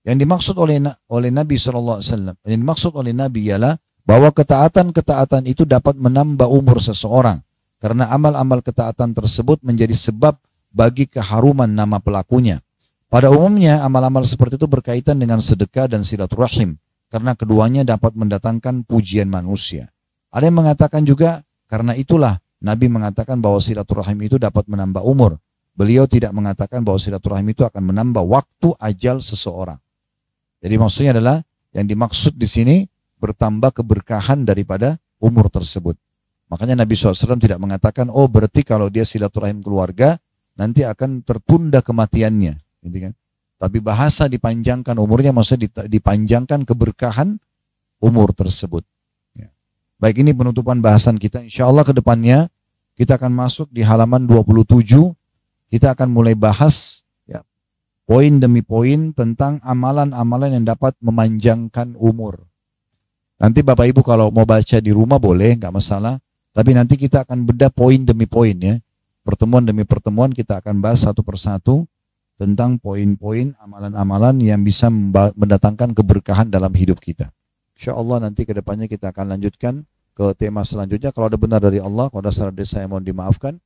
yang dimaksud oleh Nabi SAW, yang dimaksud oleh Nabi ialah bahwa ketaatan-ketaatan itu dapat menambah umur seseorang, karena amal-amal ketaatan tersebut menjadi sebab bagi keharuman nama pelakunya. Pada umumnya amal-amal seperti itu berkaitan dengan sedekah dan silaturahim, karena keduanya dapat mendatangkan pujian manusia. Ada yang mengatakan juga karena itulah Nabi mengatakan bahwa silaturahim itu dapat menambah umur. Beliau tidak mengatakan bahwa silaturahim itu akan menambah waktu ajal seseorang. Jadi maksudnya adalah yang dimaksud di sini bertambah keberkahan daripada umur tersebut. Makanya Nabi SAW tidak mengatakan, oh berarti kalau dia silaturahim keluarga nanti akan tertunda kematiannya. Gitu kan? Tapi bahasa dipanjangkan umurnya maksudnya dipanjangkan keberkahan umur tersebut. Ya. Baik, ini penutupan bahasan kita. Insya Allah ke depannya kita akan masuk di halaman 27. Kita akan mulai bahas ya, poin demi poin tentang amalan-amalan yang dapat memanjangkan umur. Nanti Bapak Ibu kalau mau baca di rumah boleh, nggak masalah. Tapi nanti kita akan bedah poin demi poin ya. Pertemuan demi pertemuan kita akan bahas satu persatu tentang poin-poin amalan-amalan yang bisa mendatangkan keberkahan dalam hidup kita. Insya Allah nanti ke depannya kita akan lanjutkan ke tema selanjutnya. Kalau ada benar dari Allah, kalau ada salah dari saya mohon dimaafkan.